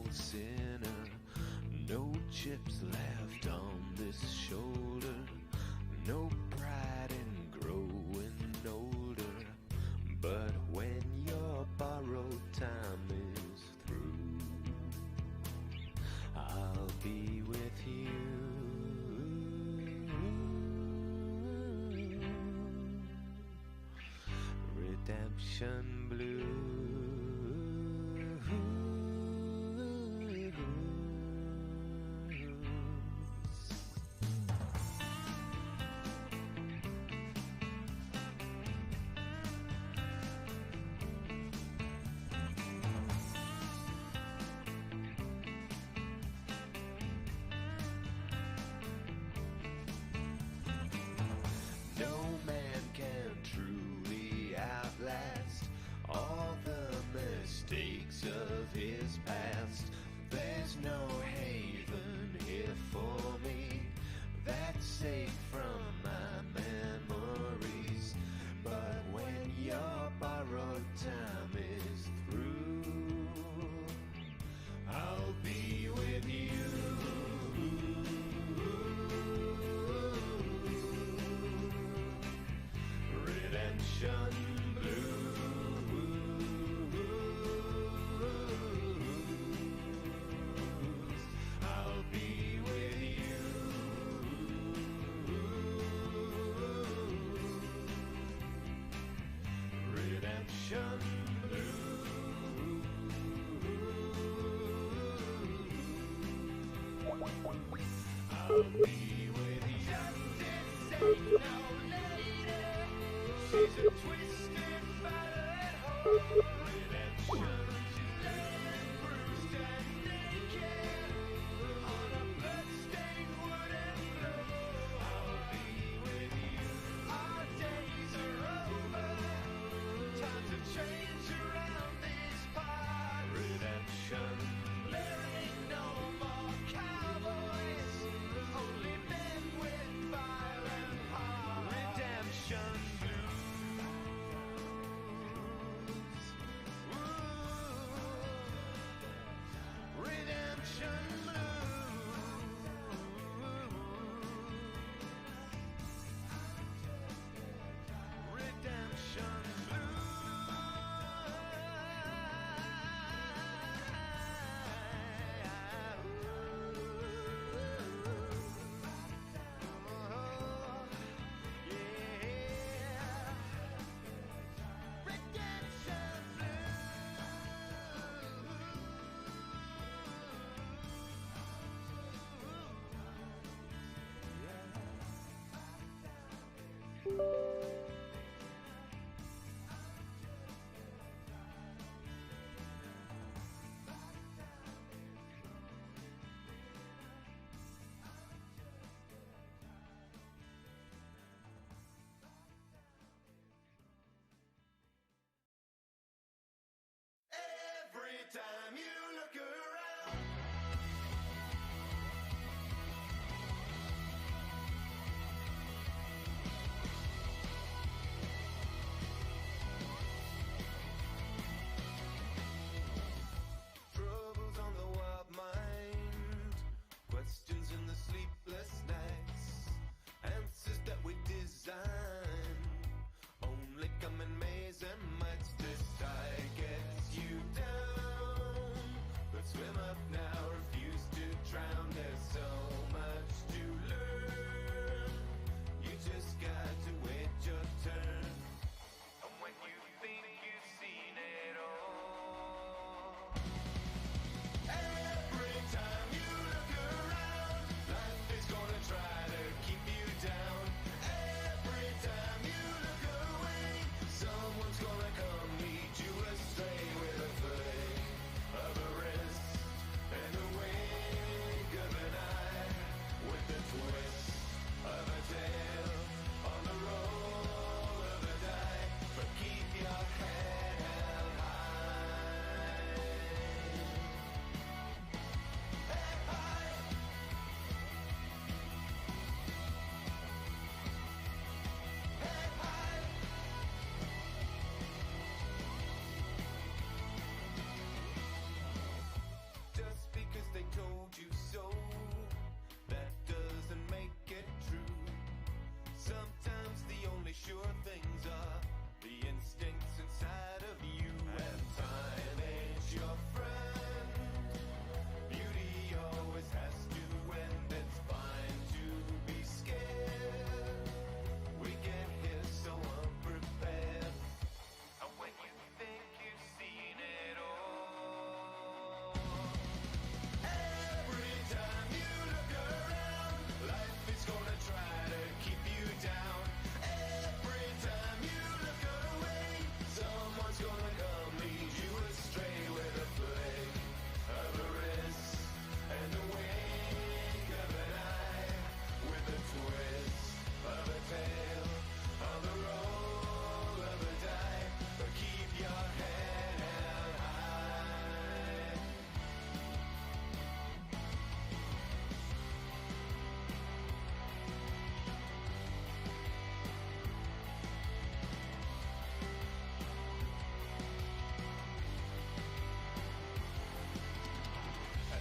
old sinner. No chips left on this shoulder. No pride in growing older. But when your borrowed time is through, I'll be with you. Redemption Blues. No man can truly outlast all the mistakes of his past. There's no haven here for me that's safe from my memories. But when your borrowed time is through, I'll be with you. Redemption Blues. I'll be with you. Redemption Blues. I'll be with you. Justice ain't no lady. She's a twisted, battered whore. Redemption, she's laying bruised and naked on a bloodstained wooden floor. I'll be with you. Our days are over. Time to change around these parts. Redemption. There ain't no more cowboys, only men with violent hearts. Redemption Blues. sure things are the instincts inside of you. And time ain't your friend. Beauty always has to end. It's fine to be scared. We get here so unprepared. And when you think you've seen it all, every time you look around, life is gonna try to keep you down. Every time you look away, someone's gonna come lead you astray with a flick of a wrist and a wink of an eye, with a twist of a tail on the roll of a die. But keep your head held high.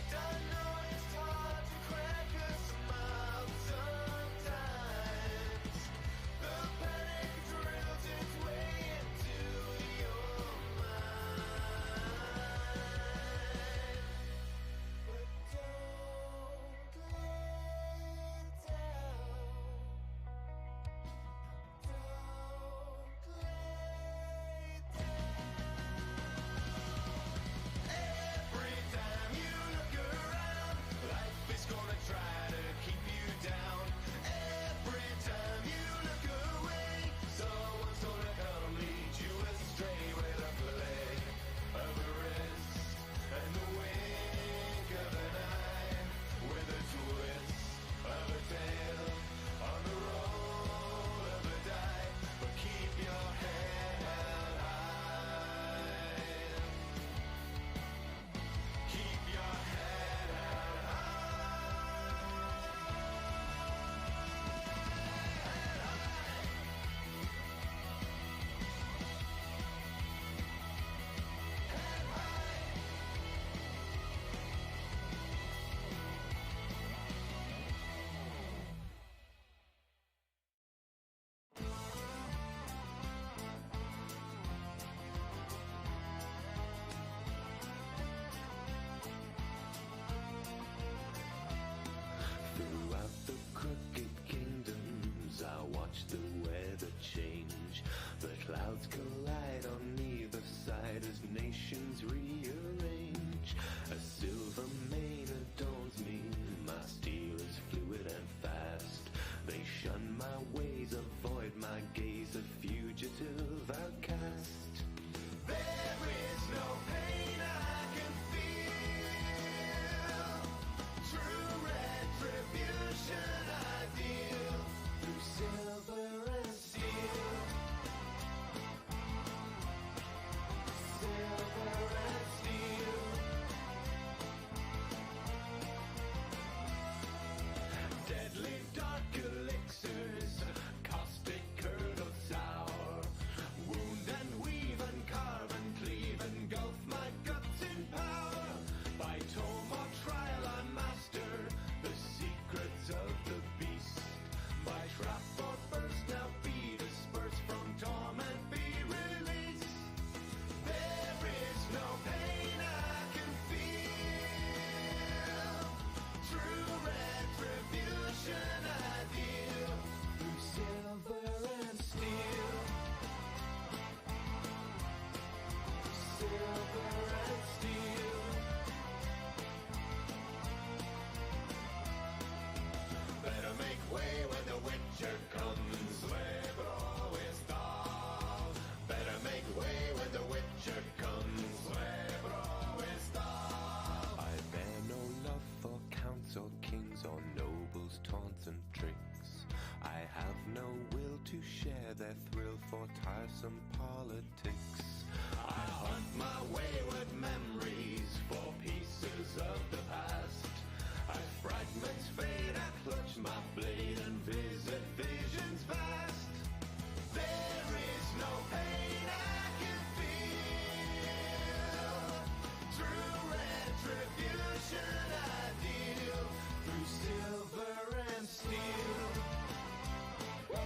I know it's hard to crack a smile sometimes. The panic drills its way into your mind. But don't lay down. Don't lay down. Every time you look around, life is gonna try to keep you down. Every time you look away, someone's gonna come lead you astray with a flick of a wrist and the wink of an eye, with a twist of a tail on the roll of a die. But keep your head held high. Keep your head held Throughout the crooked kingdoms, I watch the weather change. The clouds collide on either side as nations rearrange. A silver mane adorns me, my steel is fluid and fast. They shun my ways, avoid my gaze, a fugitive outcast. There is no pain I can feel. True retribution I deal through silver and steel. Silver and steel. Deadly dark elixirs, caustic curdled sour. Wound and weave and carve and cleave, engulf my guts in power. By tome or trial I master the secrets of the beast. By trap or burst now be dispersed, from torment be released. There is no pain I can feel. True retribution I deal through silver and steel. Silver and steel. Better make way when the winter comes, labor always thaw. Better make way when the winter comes, labor always thaw. I bear no love for counts or kings or nobles, taunts and tricks. I have no will to share their thrill for tiresome politics. I hunt my wayward memories for pieces of the past. As fragments fade, I clutch my blade and visit visions vast. There is no pain I can feel. True retribution I deal through silver and steel. Woo!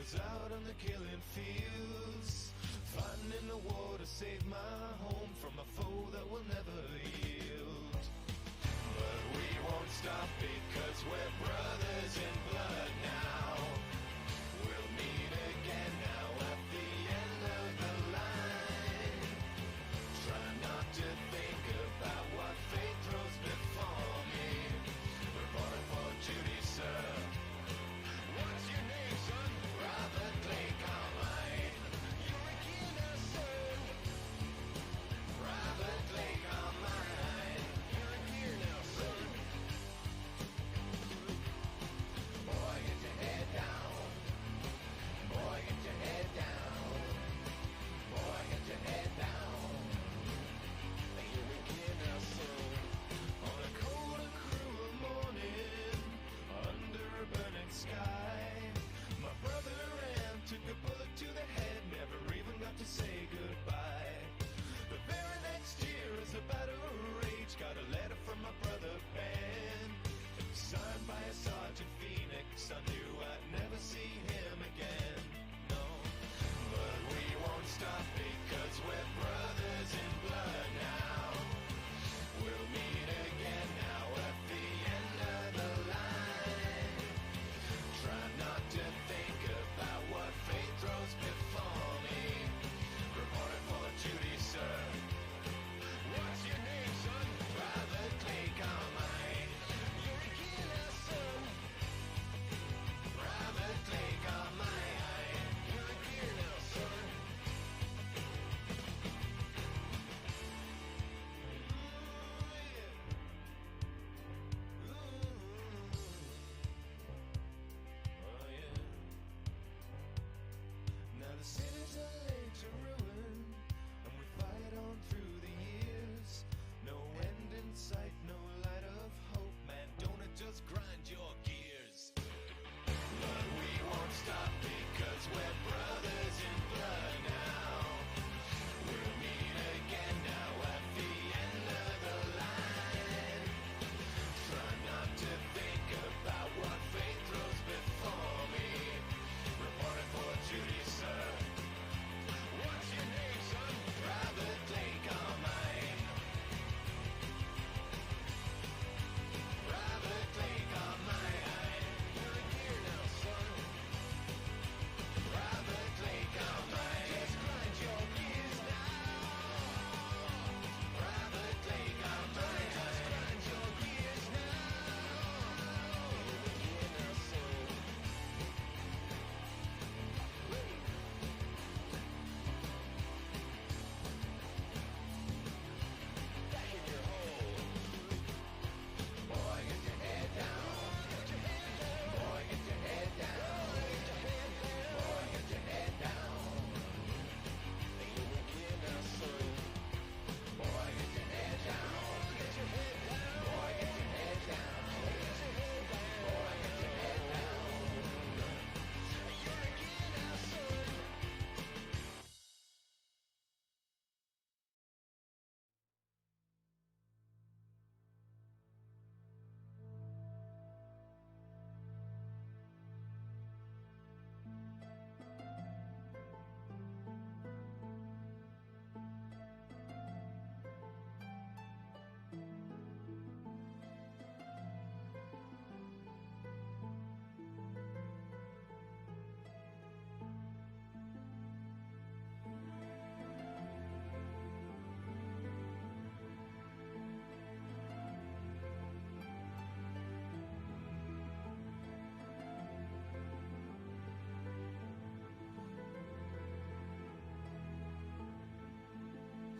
was out on the killing fields, fighting in the war to save my home from a foe that will never yield. But we won't stop because we're brothers in blood now. We'll meet again now at the end of the line. Try not to think about what fate throws before me. Reporting for duty, sir. What's your name, son? Robert Clay Carmine. You're a killer, son. Robert Clay Carmine. You're a killer now, son. Boy, get your head down. Boy, get your head down. Boy, get your head down. You're a killer, son. On a cold and cruel morning, under a burning sky, my brother ran, took a bullet to the head, never even got to say goodbye. The very next year, as the battle raged, got a letter from my brother Ben, signed by a Sergeant Phoenix. I knew I'd never see him again, no. But we won't stop because we're brothers in blood now. We'll meet again now at the end of the line. Try not to think about what fate throws before me. Reporting for duty, sir. What's your name, son? Robert Clay Carmine. You're a killer, son. Robert Clay Carmine. You're a killer now, son. Now the cities are laid to ruin, and we fight on through the years. No end in sight, no light of hope, man, don't it just grind your gears? But we won't stop because we're brothers in blood now. We'll meet again now at the end of the line. Try not to think about what fate throws before me. Reporting for duty, sir. What's your name, son? Robert Clay Carmine. Robert Clay Carmine. You're a gear now, son. Robert Clay Carmine. Just grind your gears now. Robert Clay Carmine. Just grind your gears now. You're a gear now, son. Back in your hole. Boy, get your head down. Boy, get your head down. Boy, get your head down. You will get now, son. Boy, get your head down. Get your head down. Boy, get your head down. Boy, get your head down. You're a kid now, son.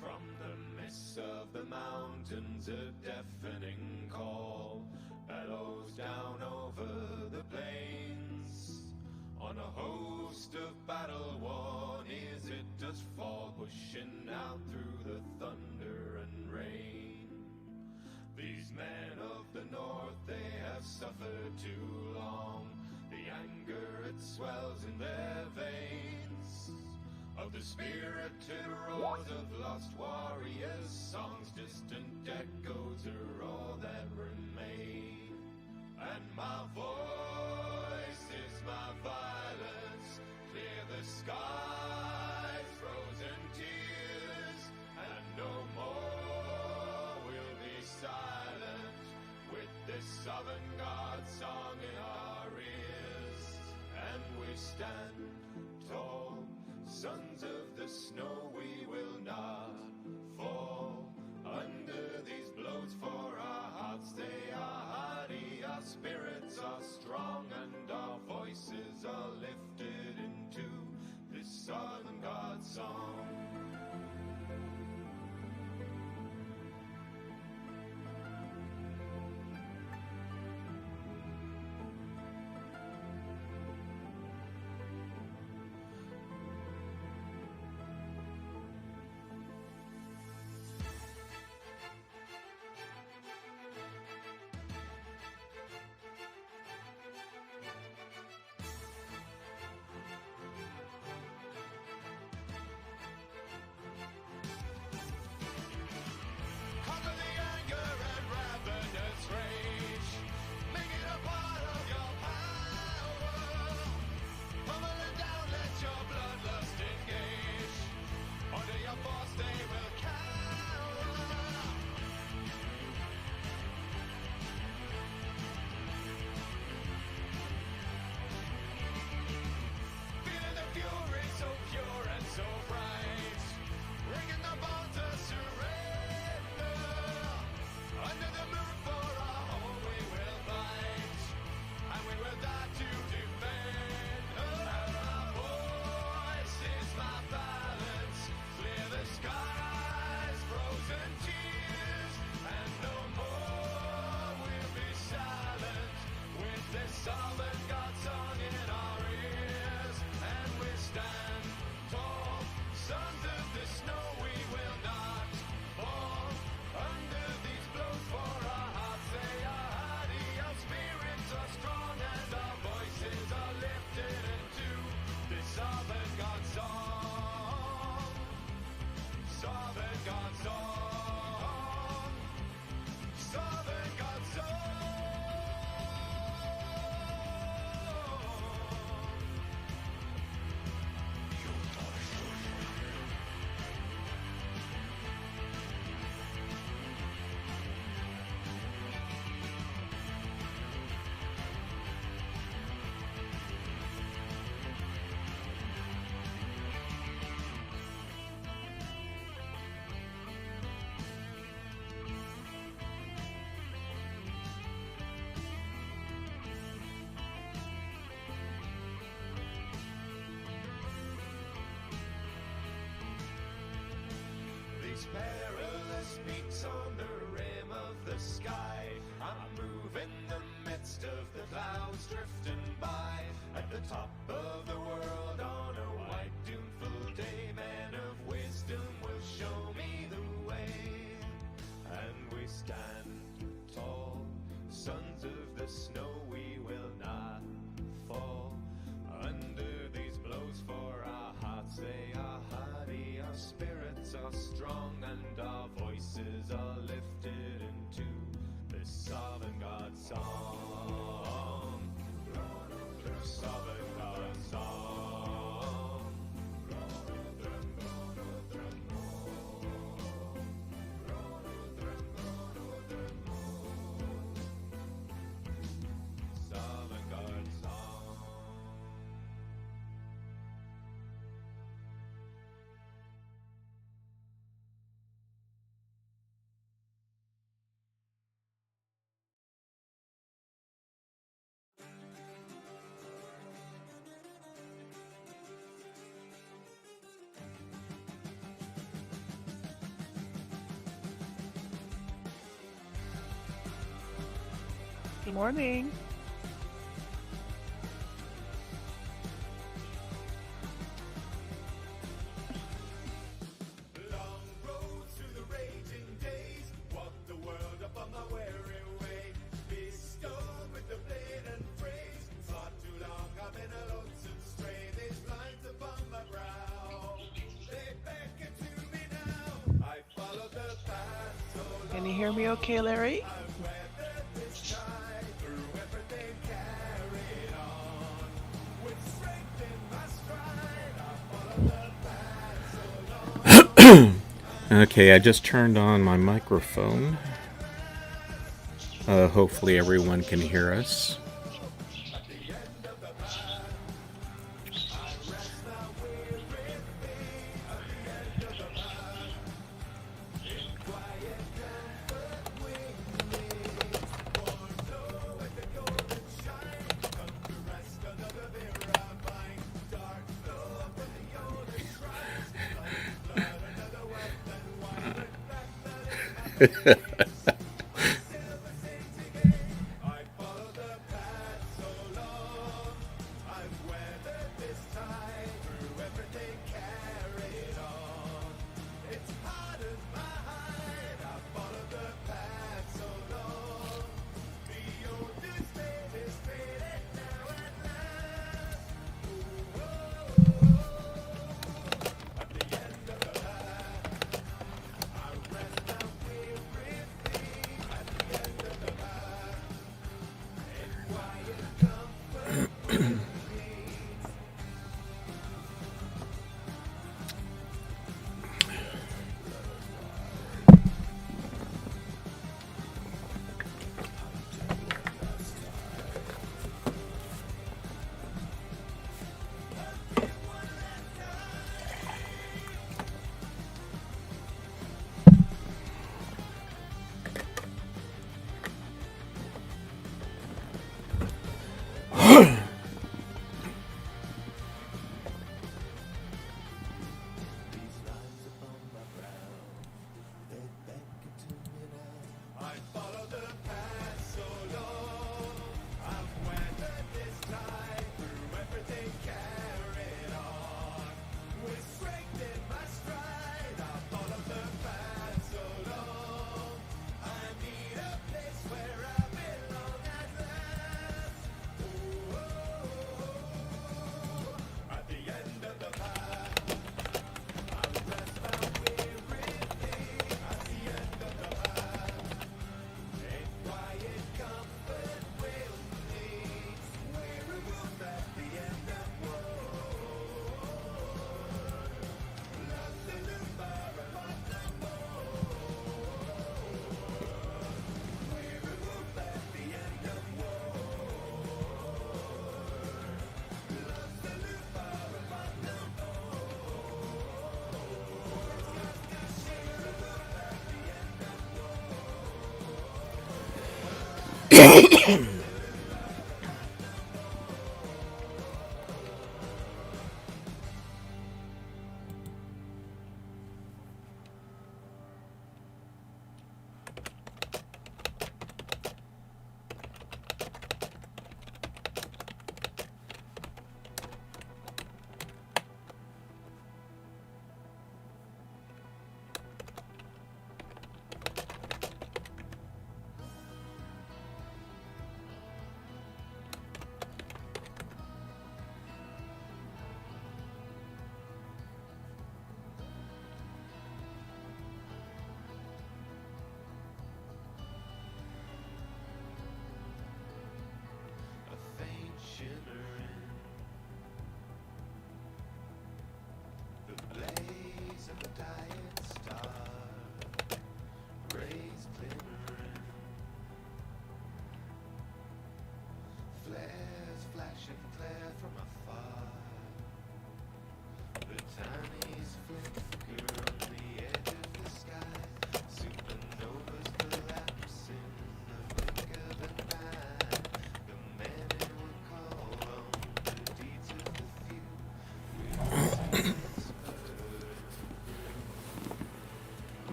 From the mists of the mountains, a deafening call bellows down over the plains. On a host of battle-worn ears it does fall, pushing out through the thunder and rain. These men of the north, they have suffered too long. The anger, it swells in their veins. Of the spirited roars of lost warriors, songs, distant echoes are all that remain. And my voice is my violence, the skies frozen tears, and no more will be silent with this avant-garde song in our ears. And we stand tall, sons of the snow, we will not fall under these blows, for our hearts they are hardy, our spirits are strong, and our voices are lifted into this avant-garde song. These perilous peaks on the rim of the sky are moving in the midst of the clouds drifting by. At the top of the world on a white doomful day, man of wisdom will show me the way. And we stand tall, sons of the snow, we will not fall under these blows, for our hearts they are hardy, our spirits are strong, and our voices are lifted into this avant-garde song. This avant-garde song. This avant-garde song. Good morning. Long roads through the raging days, walk the world upon my weary way. Be stoned with the blade and phrase, far too long I've been a lonesome stray. These lines upon my brow, they beckon to me now. I follow the path so long. Can you hear me okay, Larry? I've weathered this tide through everything carried on. With strength in my stride, Okay, I just turned on my microphone. Hopefully everyone can hear us.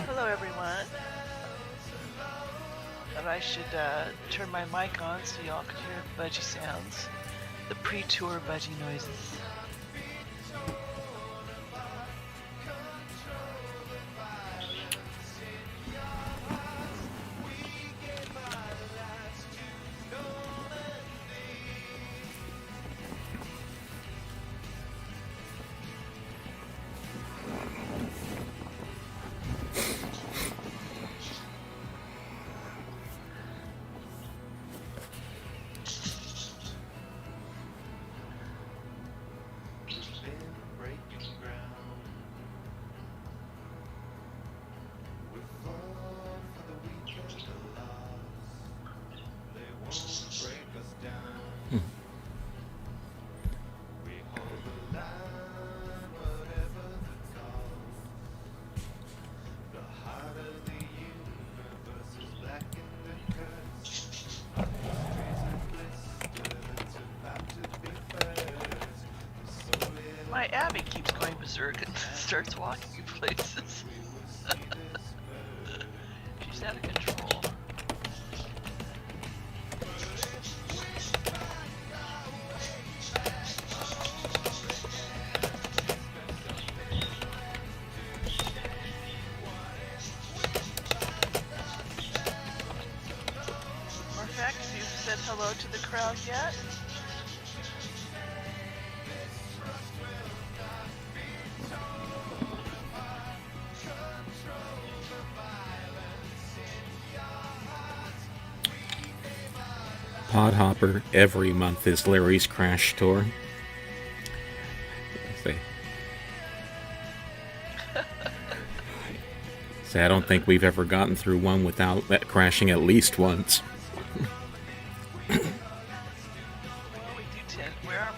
Hello, everyone. And I should turn my mic on so y'all can hear the budgie sounds, the pre-tour budgie noises. berserk and starts walking places. She's out of control. Morphex, you've said hello to the crowd yet? Podhopper every month is Larry's Crash Tour. I don't think we've ever gotten through one without crashing at least once. We are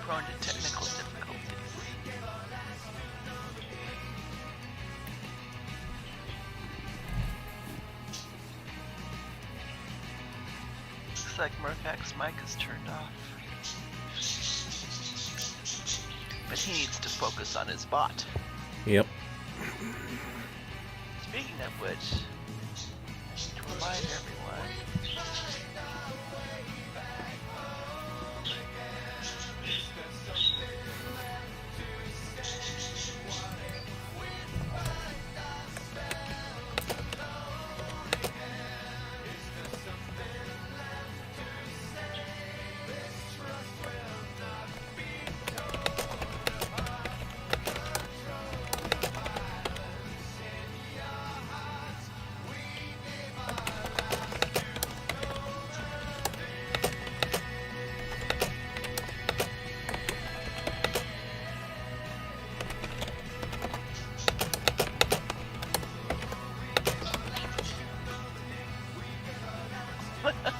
prone to technical difficulties. Looks like Murphac's mic is turned off. But he needs to focus on his bot. Yep. Speaking of which, to remind everyone,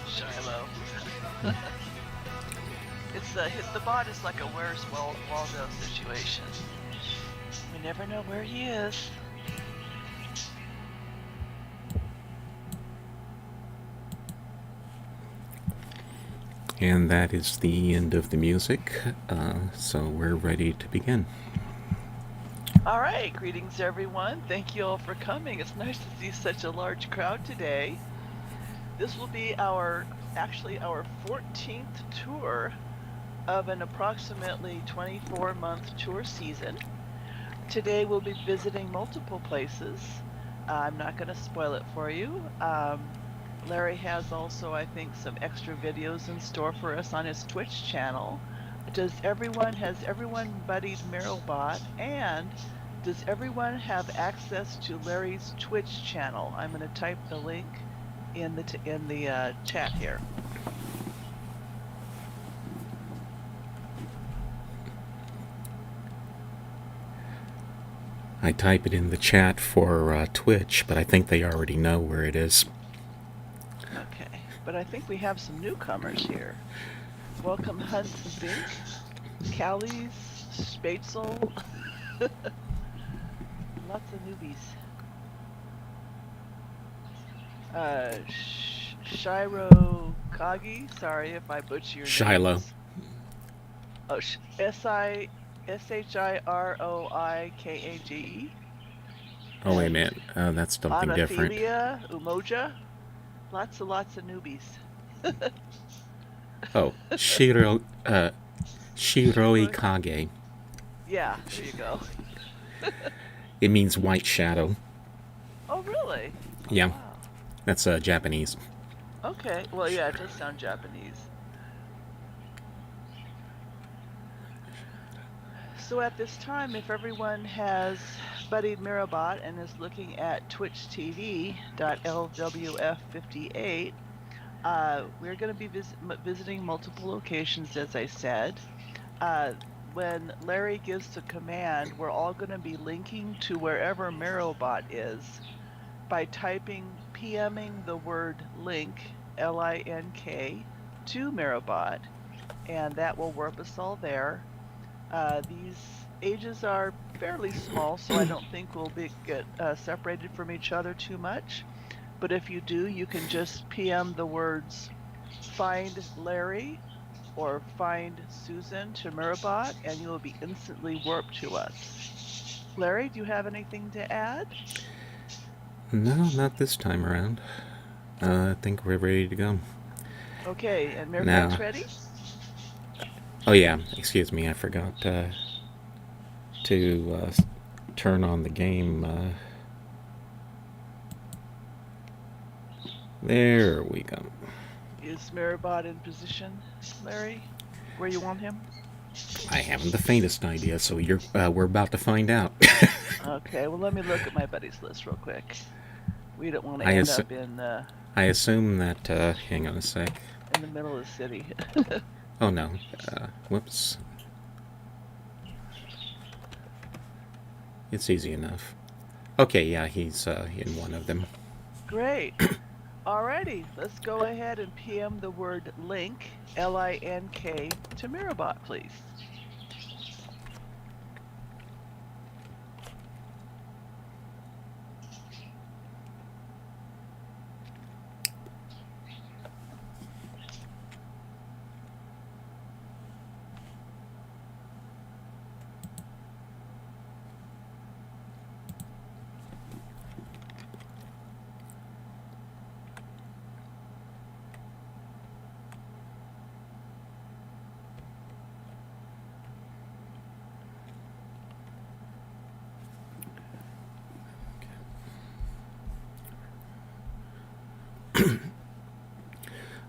Shiloh. The bot is like a Where's Waldo situation. We never know where he is. And that is the end of the music, so we're ready to begin. All right, greetings everyone. Thank you all for coming. It's nice to see such a large crowd today. This will be actually our 14th tour of an approximately 24-month tour season. Today we'll be visiting multiple places. I'm not going to spoil it for you. Larry has also, I think, some extra videos in store for us on his Twitch channel. Has everyone buddied Mirrobot, and does everyone have access to Larry's Twitch channel? I'm going to type the link in the chat here. I type it in the chat for Twitch, but I think they already know where it is. Okay, but I think we have some newcomers here. Welcome Hunt Zink, Callies, Spatzel, lots of newbies. Shiro Kagi, sorry if I butcher your Shiloh. names. Oh, Shiroikage. Oh, wait a minute. That's something different. Anathelia, Umoja. Lots of newbies. Oh, Shiroikage. Yeah, there you go. It means white shadow. Oh, really? Yeah. Wow. That's Japanese. Okay, well, yeah, it does sound Japanese. So at this time, if everyone has buddied Mirrobot and is looking at twitchtv.lwf58, we're going to be visiting multiple locations, as I said. When Larry gives the command, we're all going to be linking to wherever Mirrobot is by PMing the word link, L-I-N-K, to Mirrobot, and that will warp us all there. These ages are fairly small, so I don't think we'll get separated from each other too much. But if you do, you can just PM the words find Larry or find Susan to Mirrobot, and you will be instantly warped to us. Larry, do you have anything to add? No, not this time around. I think we're ready to go. Okay, and Mirpak's Now, ready? oh yeah, excuse me, I forgot to turn on the game. There we go. Is Mirabot in position, Larry? Where you want him? I haven't the faintest idea, so we're about to find out. Okay, well, let me look at my buddies list real quick. We don't want to I, end assu- up I assume that, hang on a sec. in the middle of the city. Oh no, whoops. It's easy enough. Okay, yeah, he's in one of them. Great. Alrighty, let's go ahead and PM the word link, Link, to Mirabot, please.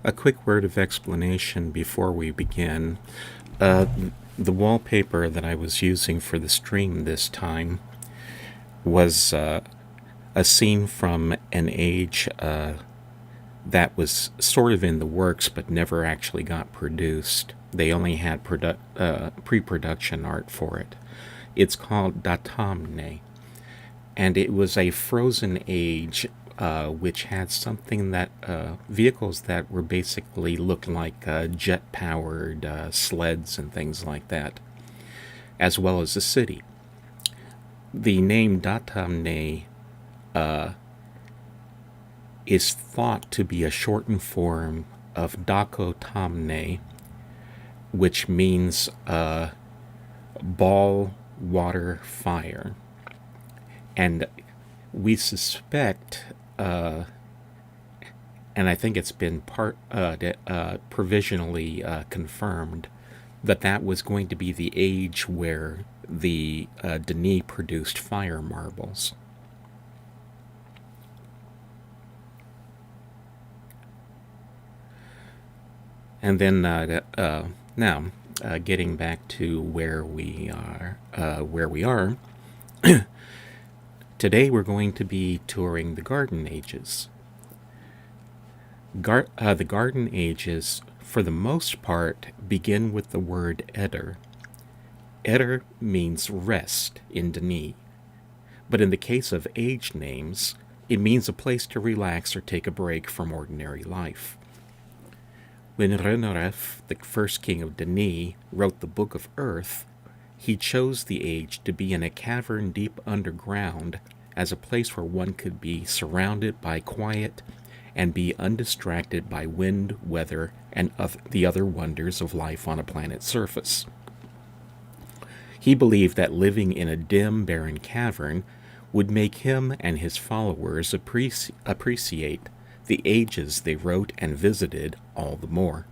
A quick word of explanation before we begin. Uh, the wallpaper that I was using for the stream this time was a scene from an age that was sort of in the works but never actually got produced. They only had pre-production art for it. It's called Datamne, and it was a frozen age which had something that vehicles that were basically looked like jet-powered sleds and things like that, as well as a city. The name Datamne is thought to be a shortened form of Dako Tamne, which means ball, water, fire. And we suspect, and I think it's been provisionally confirmed, that that was going to be the age where the Denis produced fire marbles. And then now, getting back to where we are, today we're going to be touring the Garden Ages. The Garden Ages, for the most part, begin with the word Eder. Eder means rest in Denis, but in the case of age names, it means a place to relax or take a break from ordinary life. When Renoref, the first king of Denis, wrote the Book of Earth, he chose the age to be in a cavern deep underground as a place where one could be surrounded by quiet and be undistracted by wind, weather, and the other wonders of life on a planet's surface. He believed that living in a dim, barren cavern would make him and his followers appreciate the ages they wrote and visited all the more.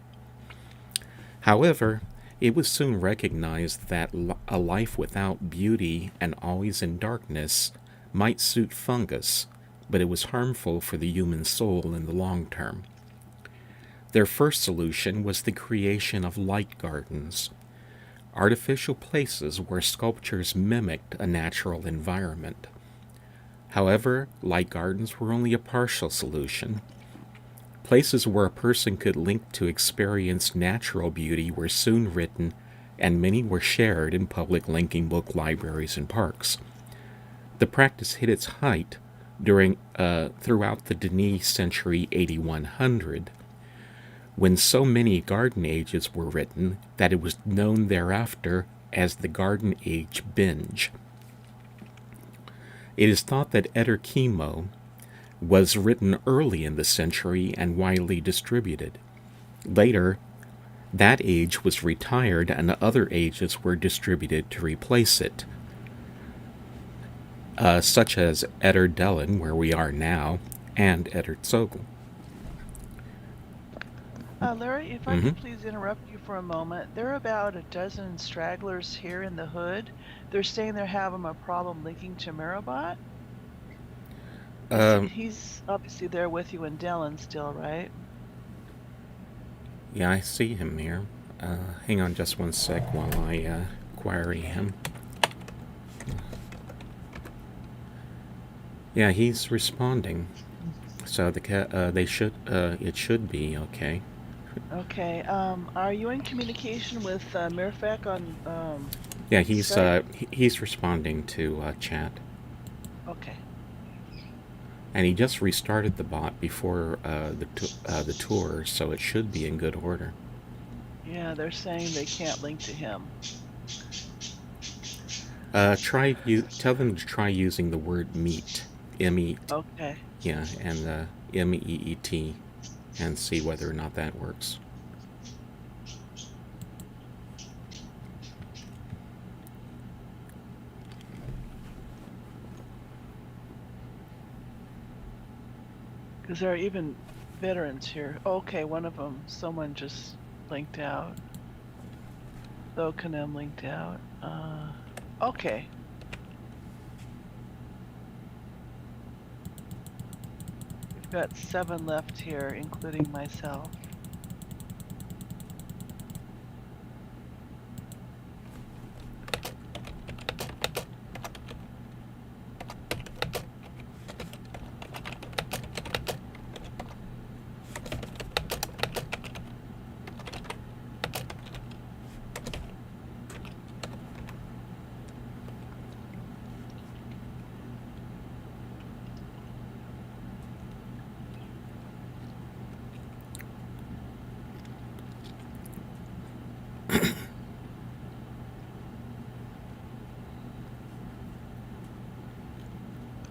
However, it was soon recognized that a life without beauty and always in darkness might suit fungus, but it was harmful for the human soul in the long term. Their first solution was the creation of light gardens, artificial places where sculptures mimicked a natural environment. However, light gardens were only a partial solution. Places where a person could link to experience natural beauty were soon written, and many were shared in public linking book libraries and parks. The practice hit its height throughout the Denis century 8100, when so many Garden Ages were written that it was known thereafter as the Garden Age binge. It is thought that Eder Chemo was written early in the century and widely distributed. Later, that age was retired and other ages were distributed to replace it. such as Eder Dellen, where we are now, and Eder Zogel. Larry, if I could please interrupt you for a moment. There are about a dozen stragglers here in the hood. They're saying they're having a problem linking to Mirabot. He's obviously there with you in Dellen still, right? Yeah, I see him here. Hang on just one sec while I query him. Yeah, he's responding. So it should be okay. Okay. Are you in communication with Mirfak on? Yeah, he's Skype? he's responding to chat, Okay. and he just restarted the bot before the tour, so it should be in good order. Yeah, they're saying they can't link to him. Tell them to try using the word meet, M-E. Okay. Yeah, and M-E-E-T, and see whether or not that works. Because there are even veterans here. Okay, one of them, someone just linked out. Thokanem linked out. Okay. We've got 7 left here, including myself.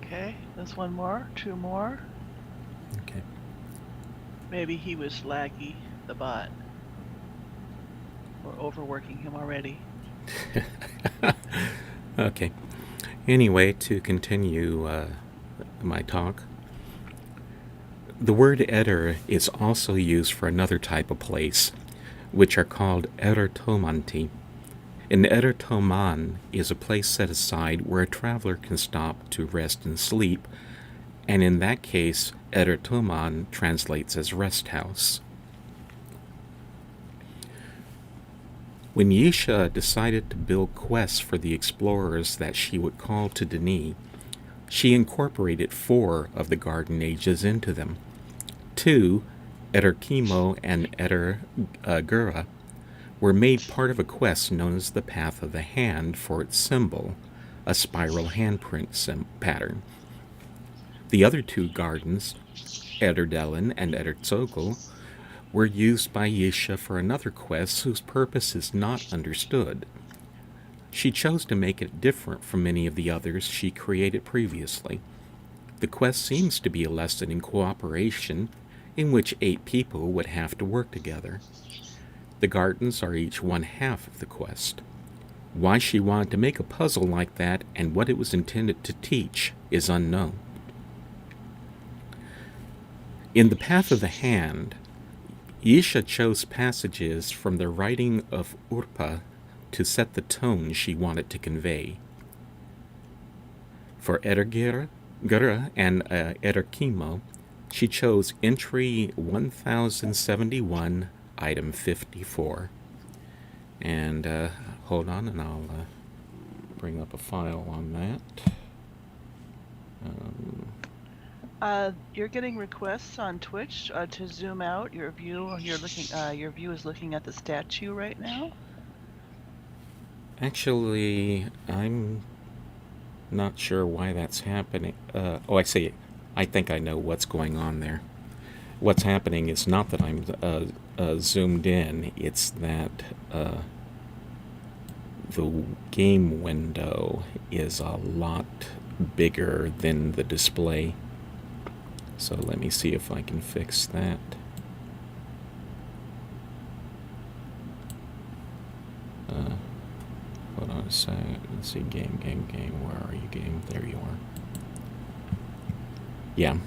Okay, there's one more, 2 more. Okay. Maybe he was laggy, the bot. We're overworking him already. Okay. Anyway, to continue my talk, the word Eder is also used for another type of place, which are called Eder Tomanti. An Eder Toman is a place set aside where a traveler can stop to rest and sleep, and in that case, Eder Toman translates as rest house. When Yisha decided to build quests for the explorers that she would call to Denis, she incorporated 4 of the Garden Ages into them. 2, Eder Chemo and Eder Gura, were made part of a quest known as the Path of the Hand for its symbol, a spiral handprint pattern. The other 2 gardens, Eder Dellen and Eder Zogel, were used by Yisha for another quest whose purpose is not understood. She chose to make it different from many of the others she created previously. The quest seems to be a lesson in cooperation in which 8 people would have to work together. The gardens are each 1/2 of the quest. Why she wanted to make a puzzle like that and what it was intended to teach is unknown. In the Path of the Hand, Yisha chose passages from the writing of Urpa to set the tone she wanted to convey. For Eder Gura and Eder Chemo, she chose entry 1071, item 54. And hold on, and I'll bring up a file on that. You're getting requests on Twitch to zoom out your view. You're looking. Your view is looking at the statue right now. Actually, I'm not sure why that's happening. Oh, I see. I think I know what's going on there. What's happening is not that I'm zoomed in. It's that the game window is a lot bigger than the display. So let me see if I can fix that. Hold on a So, let's see, game. Where are you, game? There you are. Yeah.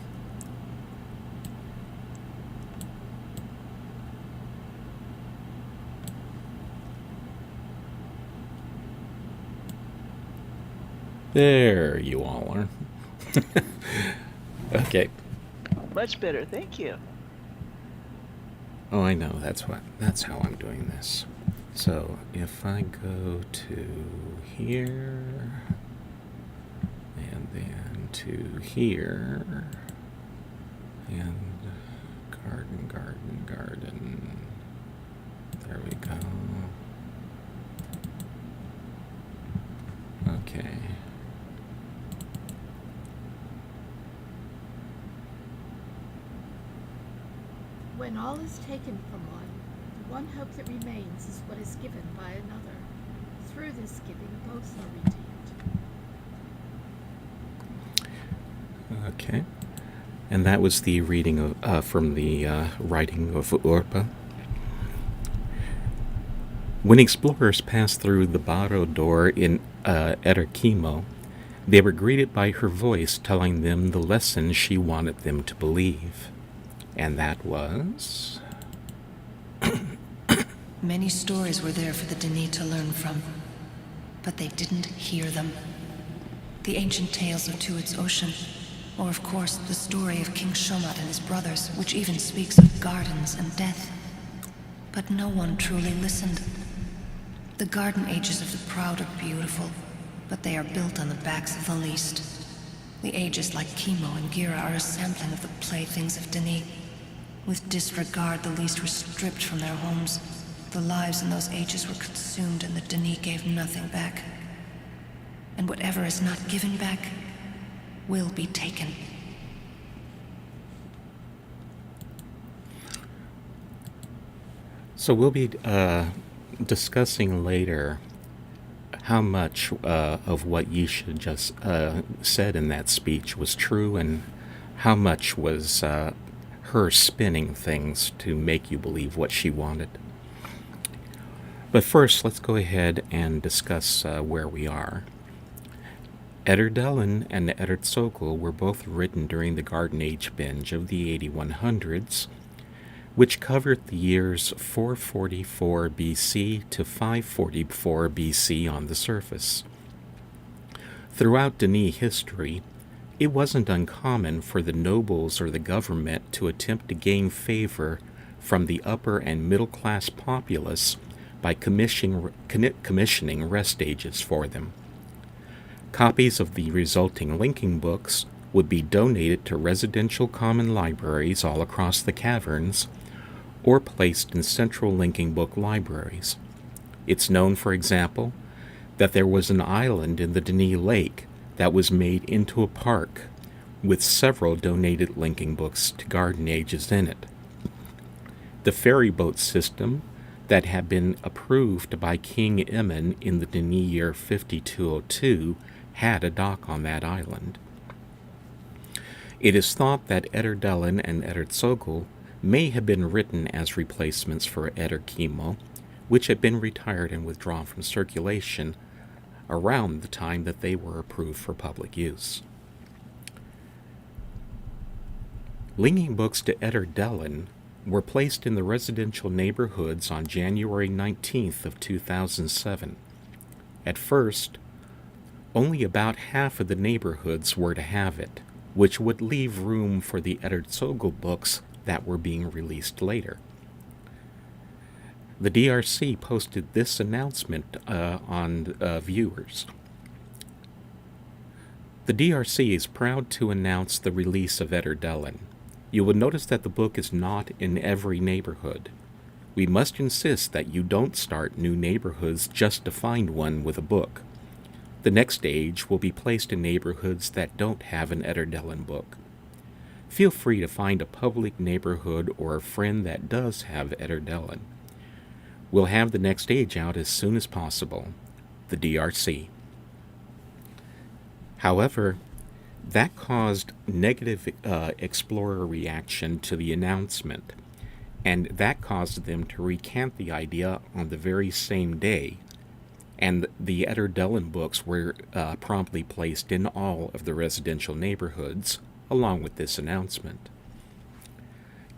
There you all are. Okay. Much better, thank you. Oh, I know. That's how I'm doing this. So if I go to here and then to here and garden. There we go. Okay. When all is taken from one, the one hope that remains is what is given by another. Through this giving, both are redeemed. Okay. And that was the reading of from the writing of Urpa. When explorers passed through the Barrow door in Eterkimo, they were greeted by her voice telling them the lesson she wanted them to believe. And that was... Many stories were there for the Denis to learn from, but they didn't hear them. The ancient tales of Tuat's Ocean, or of course the story of King Shomat and his brothers, which even speaks of gardens and death. But no one truly listened. The garden ages of the proud are beautiful, but they are built on the backs of the least. The ages like Kimo and Gira are a sampling of the playthings of Denis. With disregard, the least were stripped from their homes. The lives in those ages were consumed and the Denis gave nothing back. And whatever is not given back will be taken. So we'll be discussing later how much of what Yisha just said in that speech was true and how much was her spinning things to make you believe what she wanted. But first, let's go ahead and discuss where we are. Ederdelin and Edertsogul were both written during the Garden Age binge of the 8100s, which covered the years 444 BC to 544 BC on the surface. Throughout Denis history, it wasn't uncommon for the nobles or the government to attempt to gain favor from the upper and middle-class populace by commissioning rest ages for them. Copies of the resulting linking books would be donated to residential common libraries all across the caverns or placed in central linking book libraries. It's known, for example, that there was an island in the Denis Lake that was made into a park with several donated linking books to Garden Ages in it. The ferry boat system that had been approved by King Emin in the Denis year 5202 had a dock on that island. It is thought that Ederdelin and Edertsogul may have been written as replacements for Ederkimo, which had been retired and withdrawn from circulation around the time that they were approved for public use. Linking books to Ederdelin were placed in the residential neighborhoods on January 19th of 2007. At first, only about half of the neighborhoods were to have it, which would leave room for the Edertsogul books that were being released later. The DRC posted this announcement on viewers. The DRC is proud to announce the release of Ederdelin. You will notice that the book is not in every neighborhood. We must insist that you don't start new neighborhoods just to find one with a book. The next stage will be placed in neighborhoods that don't have an Ederdelin book. Feel free to find a public neighborhood or a friend that does have Ederdelin. We'll have the next stage out as soon as possible. The DRC. However, that caused negative explorer reaction to the announcement, and that caused them to recant the idea on the very same day, and the Eder-Dellen books were promptly placed in all of the residential neighborhoods, along with this announcement.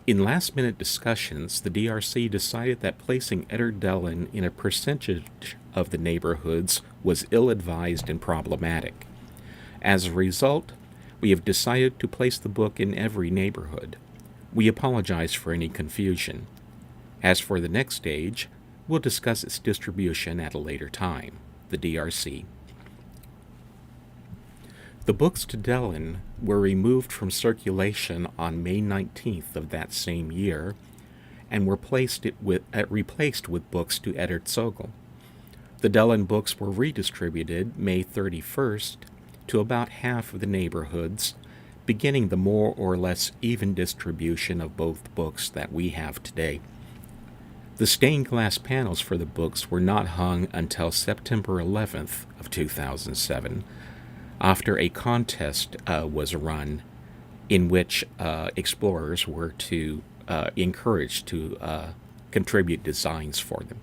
In last-minute discussions, the DRC decided that placing Eder-Dellen in a percentage of the neighborhoods was ill-advised and problematic. As a result, we have decided to place the book in every neighborhood. We apologize for any confusion. As for the next stage, we'll discuss its distribution at a later time, the DRC. The books to Dellen were removed from circulation on May 19th of that same year and were replaced with books to Ederzogel. The Dellen books were redistributed May 31st to about half of the neighborhoods, beginning the more or less even distribution of both books that we have today. The stained glass panels for the books were not hung until September 11th of 2007, after a contest was run in which explorers were encouraged to contribute designs for them.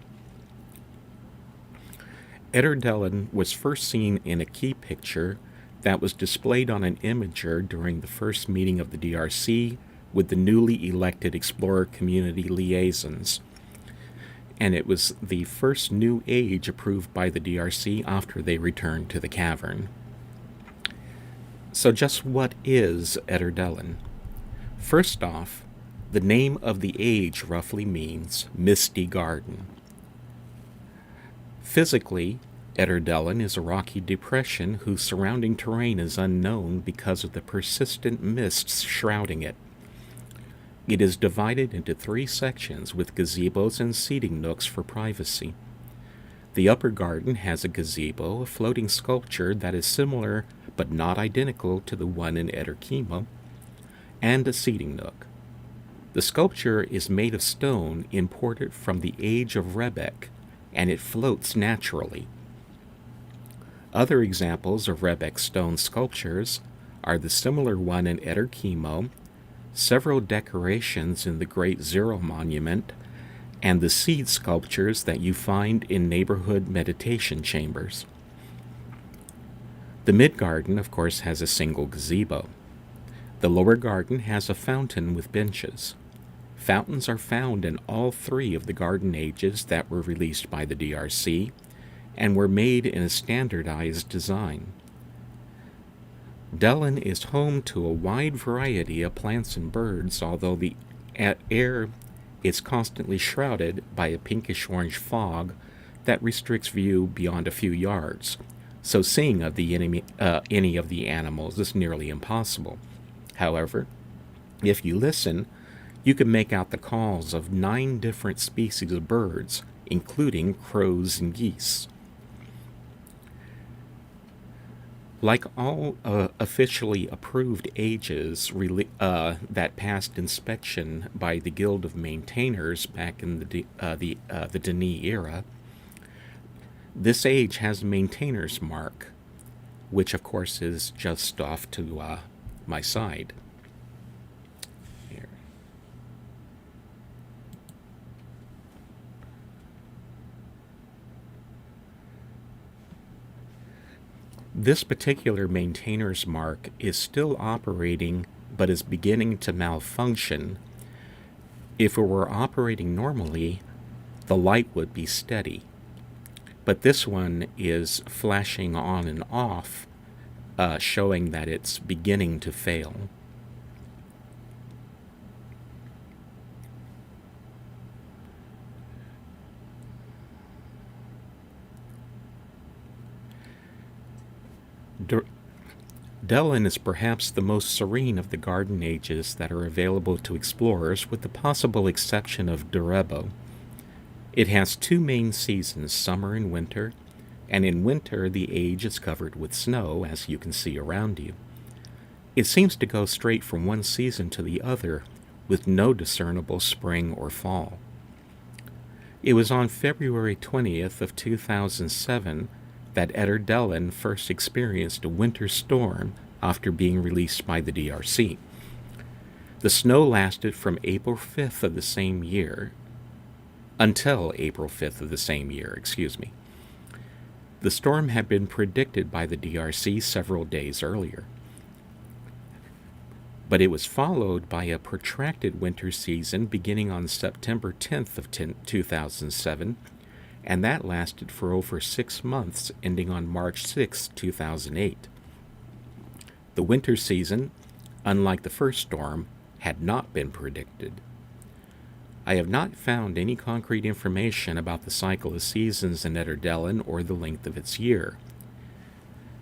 Eder-Dellen was first seen in a key picture that was displayed on an imager during the first meeting of the DRC with the newly elected explorer community liaisons, and it was the first new age approved by the DRC after they returned to the cavern. So just what is Eder-Dellen? First off, the name of the age roughly means misty garden. Physically, Eder-Dellen is a rocky depression whose surrounding terrain is unknown because of the persistent mists shrouding it. It is divided into 3 sections with gazebos and seating nooks for privacy. The upper garden has a gazebo, a floating sculpture that is similar but not identical to the one in Eder-Kimo, and a seating nook. The sculpture is made of stone imported from the age of Rebek, and it floats naturally. Other examples of Rebek stone sculptures are the similar one in Eder-Kimo, several decorations in the Great Zero Monument, and the seed sculptures that you find in neighborhood meditation chambers. The mid-garden, of course, has a single gazebo. The lower garden has a fountain with benches. Fountains are found in all 3 of the garden ages that were released by the DRC and were made in a standardized design. Dellen is home to a wide variety of plants and birds, although the air is constantly shrouded by a pinkish-orange fog that restricts view beyond a few yards, so seeing of any of the animals is nearly impossible. However, if you listen, you can make out the calls of 9 different species of birds, including crows and geese. Like all officially approved ages that passed inspection by the Guild of Maintainers back in the Denis era, this age has a maintainer's mark, which of course is just off to my side. Here. This particular maintainer's mark is still operating but is beginning to malfunction. If it were operating normally, the light would be steady. But this one is flashing on and off, showing that it's beginning to fail. Dellen is perhaps the most serene of the garden ages that are available to explorers, with the possible exception of Durebo. It has 2 main seasons, summer and winter, and in winter the age is covered with snow, as you can see around you. It seems to go straight from one season to the other, with no discernible spring or fall. It was on February 20th of 2007 that Eder-Dellen first experienced a winter storm after being released by the DRC. The snow lasted from April 5th of the same year, until April 5th of the same year, The storm had been predicted by the DRC several days earlier, but it was followed by a protracted winter season beginning on September 10th of 2007, and that lasted for over 6 months, ending on March 6, 2008. The winter season, unlike the first storm, had not been predicted. I have not found any concrete information about the cycle of seasons in Ederdelin or the length of its year,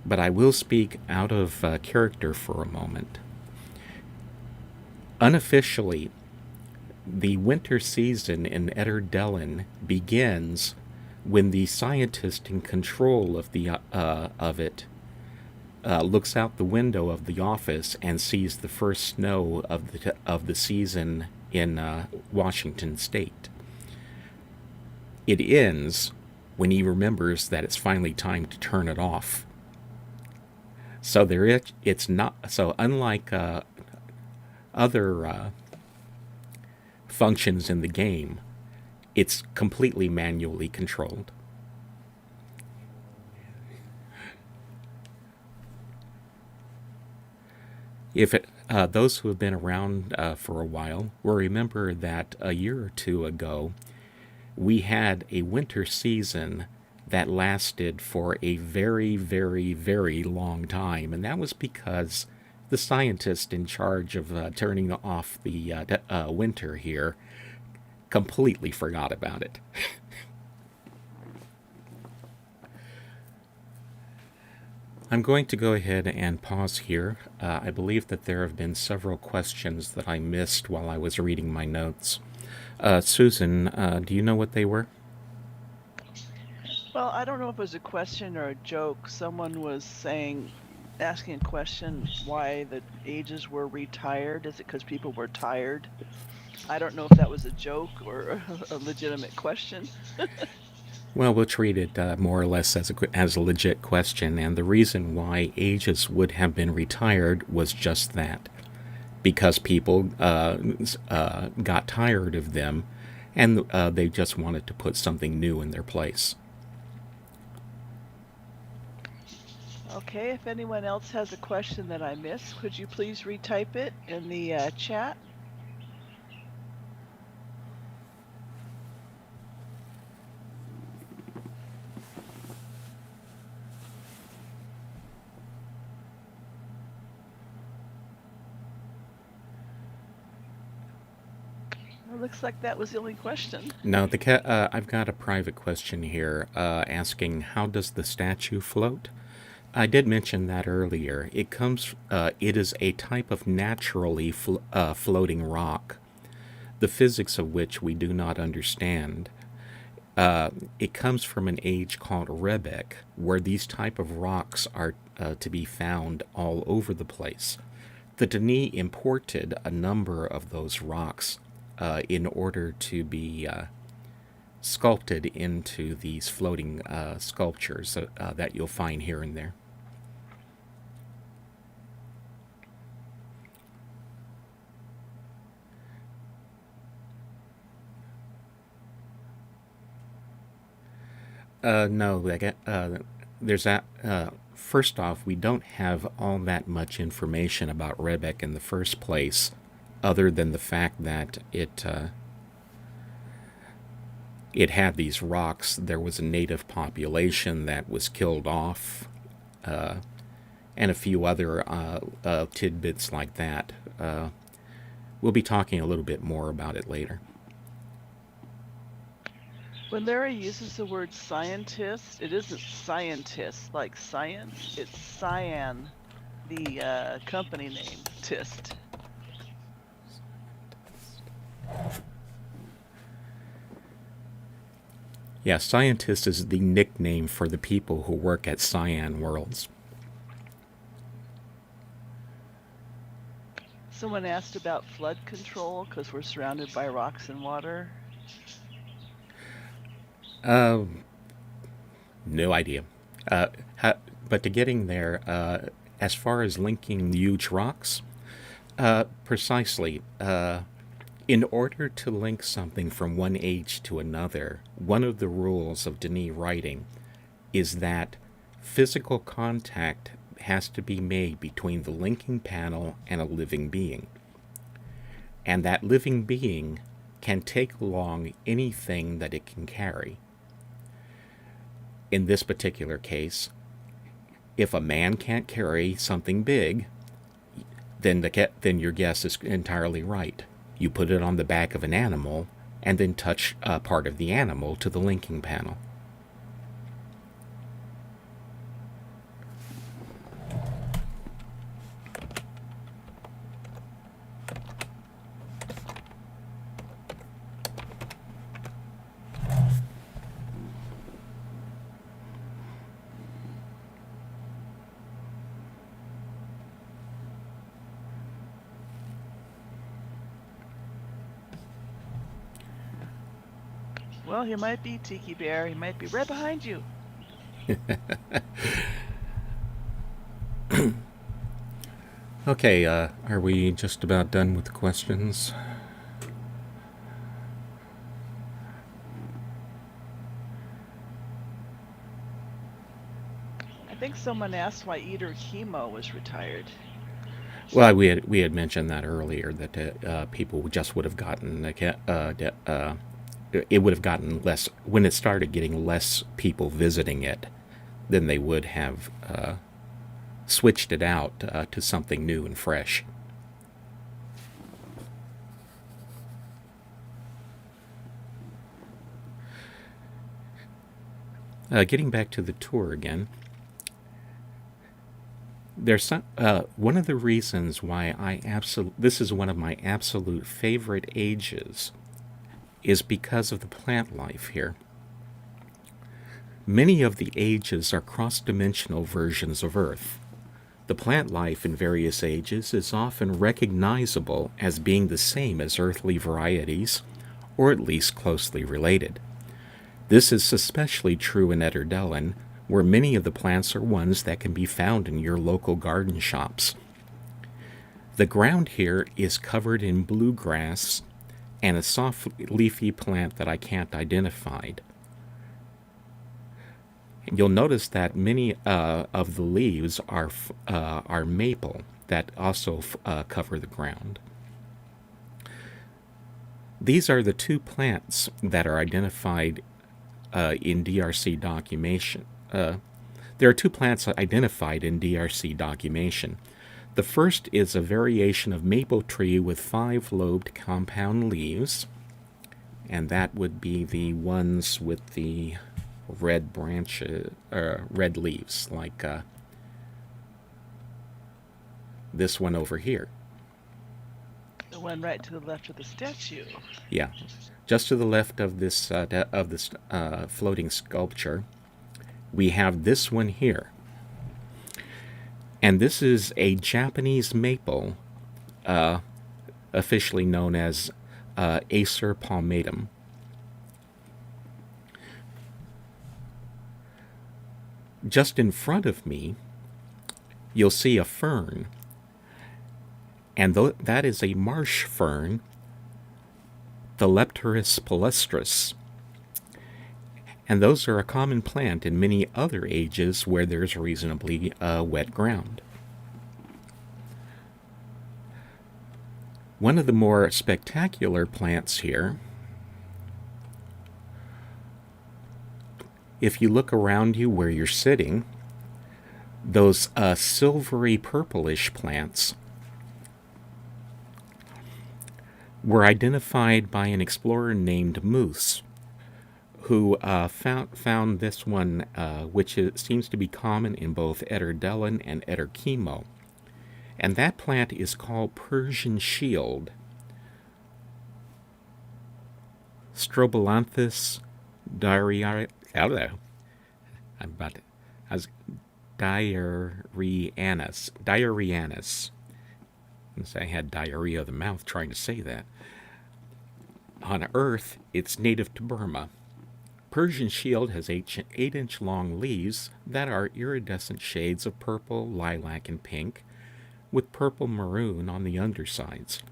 but I will speak out of character for a moment. Unofficially, the winter season in Ederdelin begins when the scientist in control of it looks out the window of the office and sees the first snow of the season in Washington State. It ends when he remembers that it's finally time to turn it off. So it's not so unlike other functions in the game. It's completely manually controlled. Those who have been around for a while will remember that a year or two ago, we had a winter season that lasted for a very, very, very long time, and that was because the scientist in charge of turning off the winter here completely forgot about it. I'm going to go ahead and pause here. I believe that there have been several questions that I missed while I was reading my notes. Susan, do you know what they were? Well, I don't know if it was a question or a joke. Someone was asking a question why the ages were retired. Is it because people were tired? I don't know if that was a joke or a legitimate question. Well, we'll treat it more or less as a legit question, and the reason why ages would have been retired was just that. Because people got tired of them, and they just wanted to put something new in their place. Okay, if anyone else has a question that I missed, could you please retype it in the chat? It looks like that was the only question. No, I've got a private question here asking, how does the statue float? I did mention that earlier. It is a type of naturally floating rock, the physics of which we do not understand. It comes from an age called Rebek, where these type of rocks are to be found all over the place. The Denis imported a number of those rocks in order to be sculpted into these floating sculptures that you'll find here and there. No, there's that. First off, we don't have all that much information about Rebek in the first place, other than the fact that it had these rocks. There was a native population that was killed off, and a few other tidbits like that. We'll be talking a little bit more about it later. When Larry uses the word scientist, it isn't scientist like science, it's Cyan, the company name, Tist. Yeah, scientist is the nickname for the people who work at Cyan Worlds. Someone asked about flood control because we're surrounded by rocks and water. No idea. But to getting there, as far as linking huge rocks, precisely, in order to link something from one age to another, one of the rules of Denis writing is that physical contact has to be made between the linking panel and a living being. And that living being can take along anything that it can carry. In this particular case, if a man can't carry something big, then your guess is entirely right. You put it on the back of an animal and then touch a part of the animal to the linking panel. Well, he might be Tiki Bear. He might be right behind you. Okay, are we just about done with the questions? I think someone asked why Eater Chemo was retired. Well, we had mentioned that earlier, that people just would have gotten it would have gotten less when it started getting less people visiting it. Then they would have switched it out to something new and fresh. Getting back to the tour again. There's one of the reasons why this is one of my absolute favorite ages is because of the plant life here. Many of the ages are cross-dimensional versions of Earth. The plant life in various ages is often recognizable as being the same as earthly varieties, or at least closely related. This is especially true in Ederdellan, where many of the plants are ones that can be found in your local garden shops. The ground here is covered in bluegrass and a soft leafy plant that I can't identify. And you'll notice that many of the leaves are maple that also cover the ground. These are the two plants that are identified in DRC documentation. There are two plants identified in DRC documentation. The first is a variation of maple tree with 5-lobed compound leaves, and that would be the ones with the red branches, red leaves, like this one over here. The one right to the left of the statue. Yeah, just to the left of this floating sculpture, we have this one here. And this is a Japanese maple, officially known as Acer palmatum. Just in front of me, you'll see a fern, and that is a marsh fern, the Lepteris palustris. And those are a common plant in many other ages where there's reasonably wet ground. One of the more spectacular plants here, if you look around you where you're sitting, those silvery purplish plants were identified by an explorer named Myst, who found this one, which seems to be common in both Ederdellan and Ederchemo. And that plant is called Persian shield, Strobilanthus diarrheanus. Diarrheanus. I had diarrhea of the mouth trying to say that. On Earth, it's native to Burma. Persian shield has 8-inch long leaves that are iridescent shades of purple, lilac, and pink, with purple maroon on the undersides.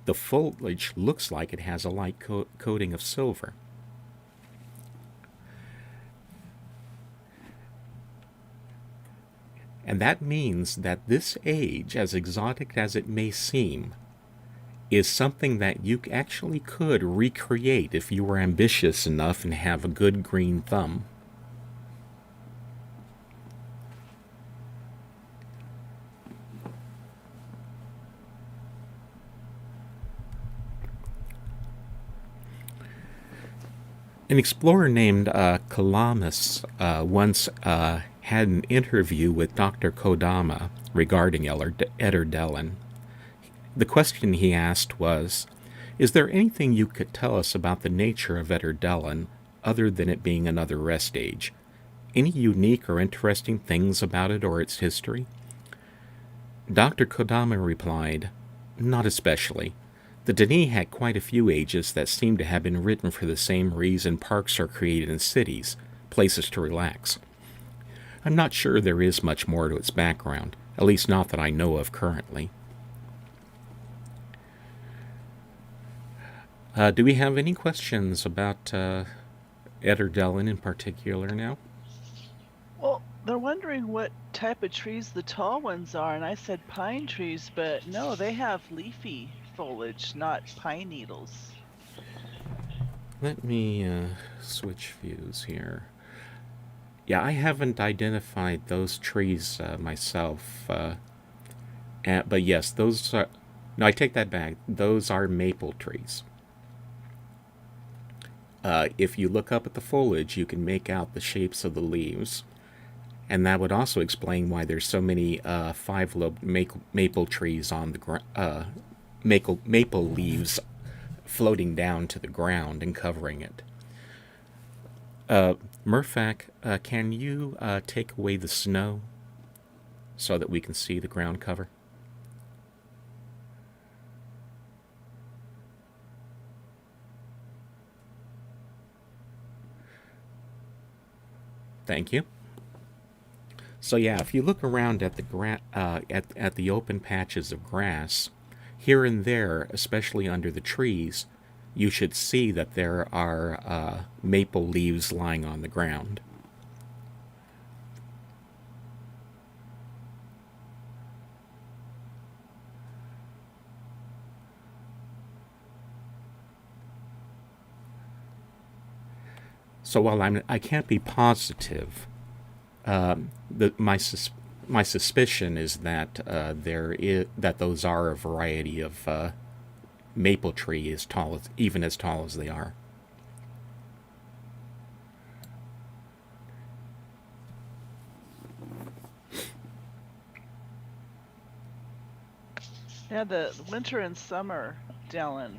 The foliage looks like it has a light coating of silver. And that means that this age, as exotic as it may seem, is something that you actually could recreate if you were ambitious enough and have a good green thumb. An explorer named Calamus once had an interview with Dr. Kodama regarding Eder-Dellen. The question he asked was, "Is there anything you could tell us about the nature of Eder-Dellen other than it being another rest age? Any unique or interesting things about it or its history?" Dr. Kodama replied, "Not especially. The Denis had quite a few ages that seem to have been written for the same reason parks are created in cities, places to relax. I'm not sure there is much more to its background, at least not that I know of currently." Do we have any questions about Eder-Dellen in particular now? Well, they're wondering what type of trees the tall ones are, and I said pine trees, but no, they have leafy foliage, not pine needles. Let me switch views here. Yeah, I haven't identified those trees myself. But yes, those are... No, I take that back. Those are maple trees. If you look up at the foliage, you can make out the shapes of the leaves. And that would also explain why there's so many five-lobed maple trees on the maple leaves floating down to the ground and covering it. Murphak, can you take away the snow so that we can see the ground cover? Thank you. So yeah, if you look around at the at the open patches of grass, here and there, especially under the trees, you should see that there are maple leaves lying on the ground. So while I can't be positive, my suspicion is that that those are a variety of maple tree even as tall as they are. Yeah, the winter and summer Dellen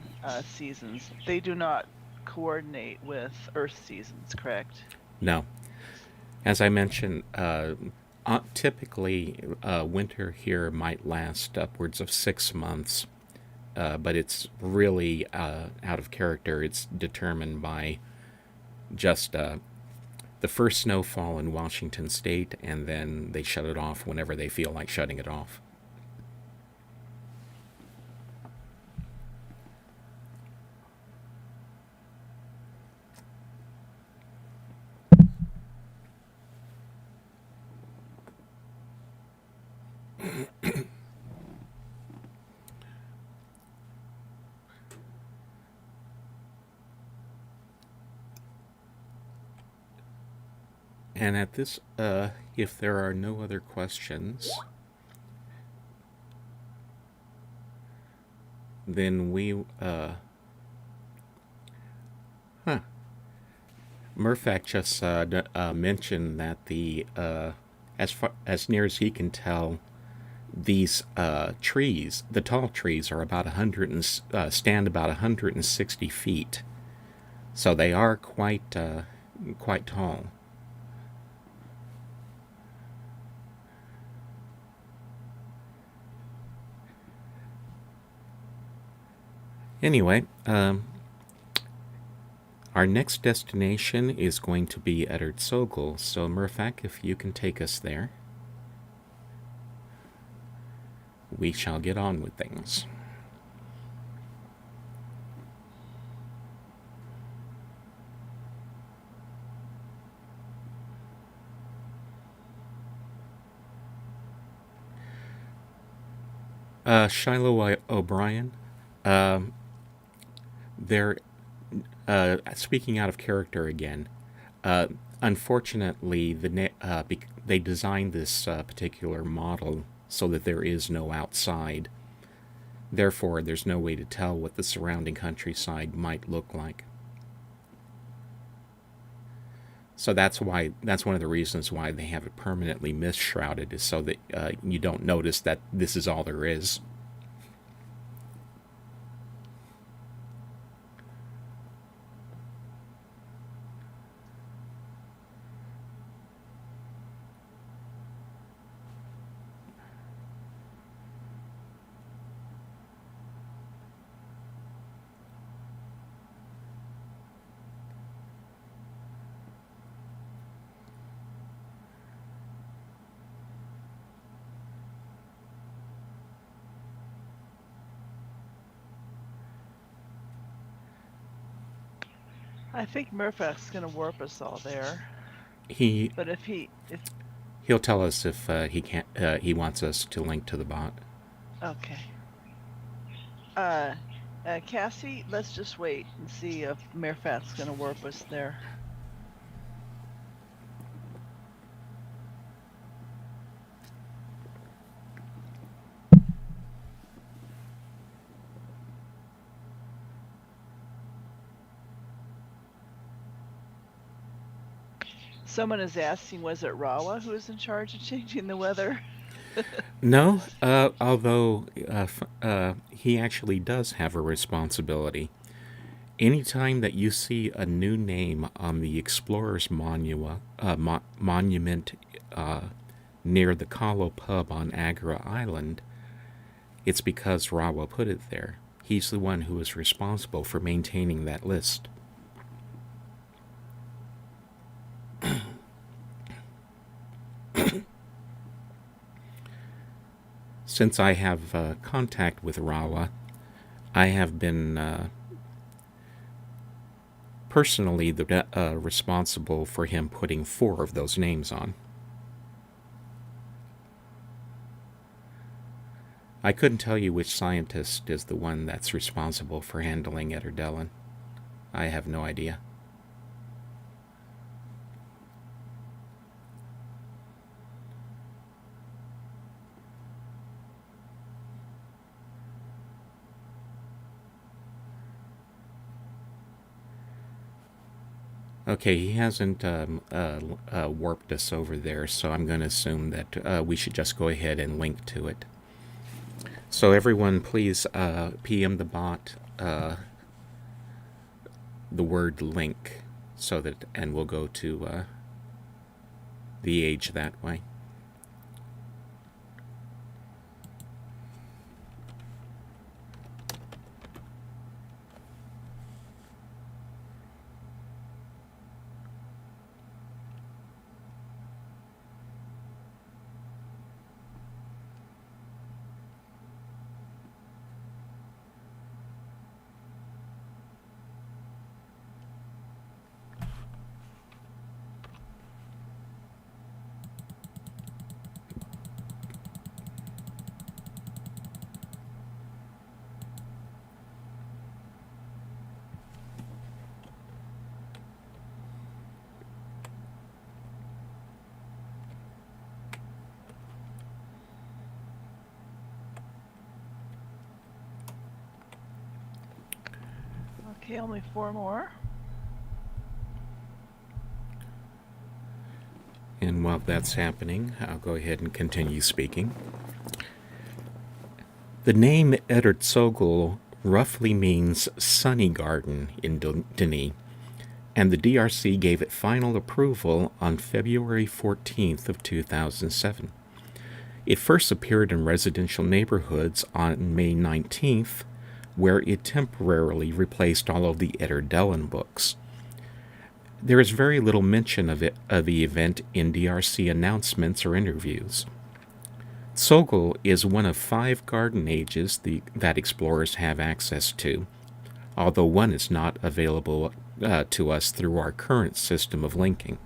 seasons, they do not coordinate with Earth seasons, correct? No. As I mentioned, typically winter here might last upwards of 6 months, but it's really out of character. It's determined by just the first snowfall in Washington State, and then they shut it off whenever they feel like shutting it off. And at this, if there are no other questions, then Murphak just mentioned that as near as he can tell, these trees, the tall trees, are about stand about 160 feet, so they are quite tall. Anyway, our next destination is going to be Edertsogul, so Murphak, if you can take us there, we shall get on with things. Shiloh O'Brien. They're speaking out of character again. Unfortunately, they designed this particular model so that there is no outside. Therefore, there's no way to tell what the surrounding countryside might look like. So that's one of the reasons why they have it permanently mist shrouded, is so that you don't notice that this is all there is. I think Murphac's gonna warp us all there. He But if he'll tell us if he wants us to link to the bot. okay. Cassie, let's just wait and see if Murphac's gonna warp us there. Someone is asking, was it Rawa who was in charge of changing the weather? No, although he actually does have a responsibility. Anytime that you see a new name on the Explorer's monument near the Kahlo pub on Agra Island, it's because Rawa put it there. He's the one who is responsible for maintaining that list. Since I have contact with Rawa, I have been personally responsible for him putting 4 of those names on. I couldn't tell you which scientist is the one that's responsible for handling Etterdellan. I have no idea. Okay, he hasn't warped us over there, so I'm going to assume that we should just go ahead and link to it. So everyone, please PM the bot the word link, so that, and we'll go to the age that way. Okay, only 4 more. And while that's happening, I'll go ahead and continue speaking. The name Edertsogul roughly means sunny garden in Denis, and the DRC gave it final approval on February 14th of 2007. It first appeared in residential neighborhoods on May 19th, where it temporarily replaced all of the Etterdellan books. There is very little mention of the event in DRC announcements or interviews. Tsogul is one of 5 garden ages that explorers have access to, although one is not available to us through our current system of linking.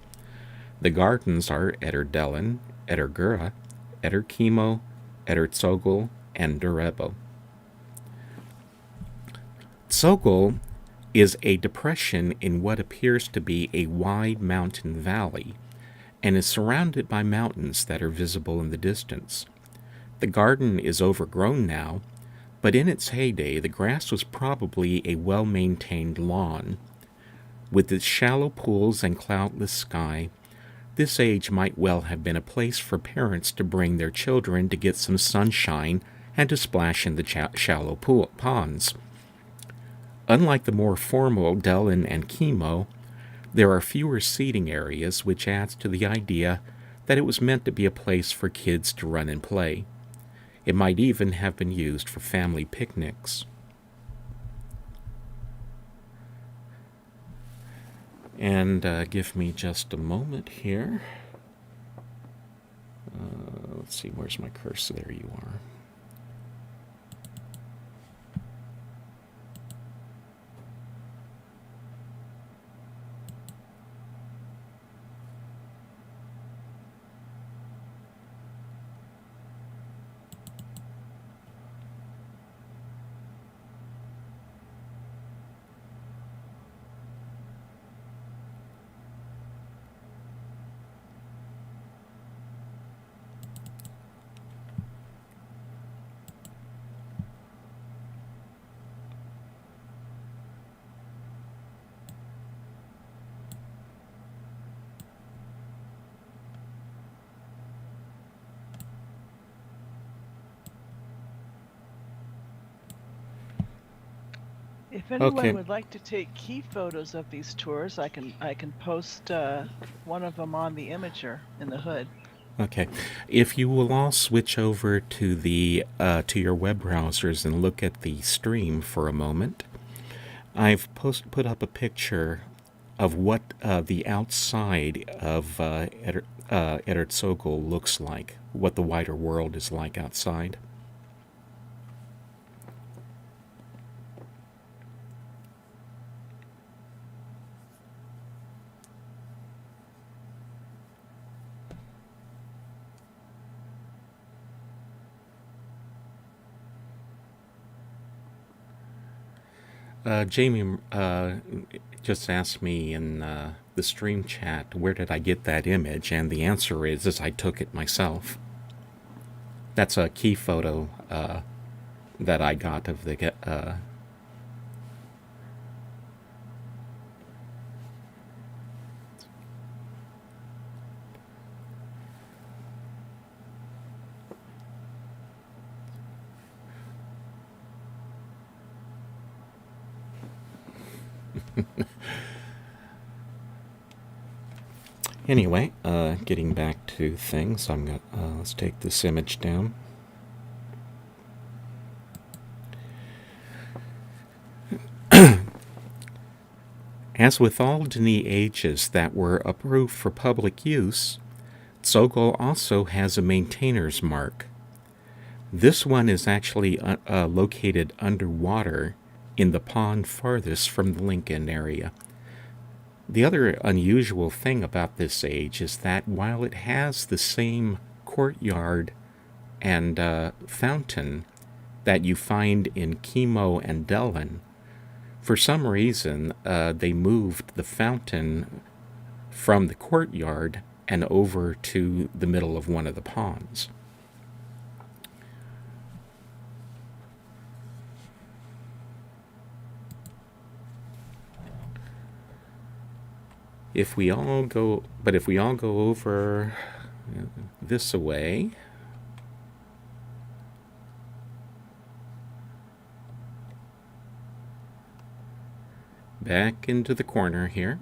The gardens are Etterdellan, Ettergura, Etterkemo, Ettertsogul, and Durebo. Tsogol is a depression in what appears to be a wide mountain valley, and is surrounded by mountains that are visible in the distance. The garden is overgrown now, but in its heyday the grass was probably a well-maintained lawn. With its shallow pools and cloudless sky, this age might well have been a place for parents to bring their children to get some sunshine and to splash in the shallow ponds. Unlike the more formal Delin and Chemo, there are fewer seating areas, which adds to the idea that it was meant to be a place for kids to run and play. It might even have been used for family picnics. And give me just a moment here. Let's see, where's my cursor? There you are. If anyone Okay. would like to take key photos of these tours, I can post one of them on the imager in the hood. Okay. If you will all switch over to the to your web browsers and look at the stream for a moment, I've put up a picture of what the outside of Erzurum looks like, what the wider world is like outside. Jamie just asked me in the stream chat, where did I get that image? And the answer is I took it myself. That's a key photo that I got of the... Anyway, getting back to things, let's take this image down. As with all Dini ages that were approved for public use, Tsogol also has a maintainer's mark. This one is actually located underwater in the pond farthest from the Lincoln area. The other unusual thing about this age is that while it has the same courtyard and fountain that you find in Chemo and Delin, for some reason they moved the fountain from the courtyard and over to the middle of one of the ponds. If we all go over this way, back into the corner here,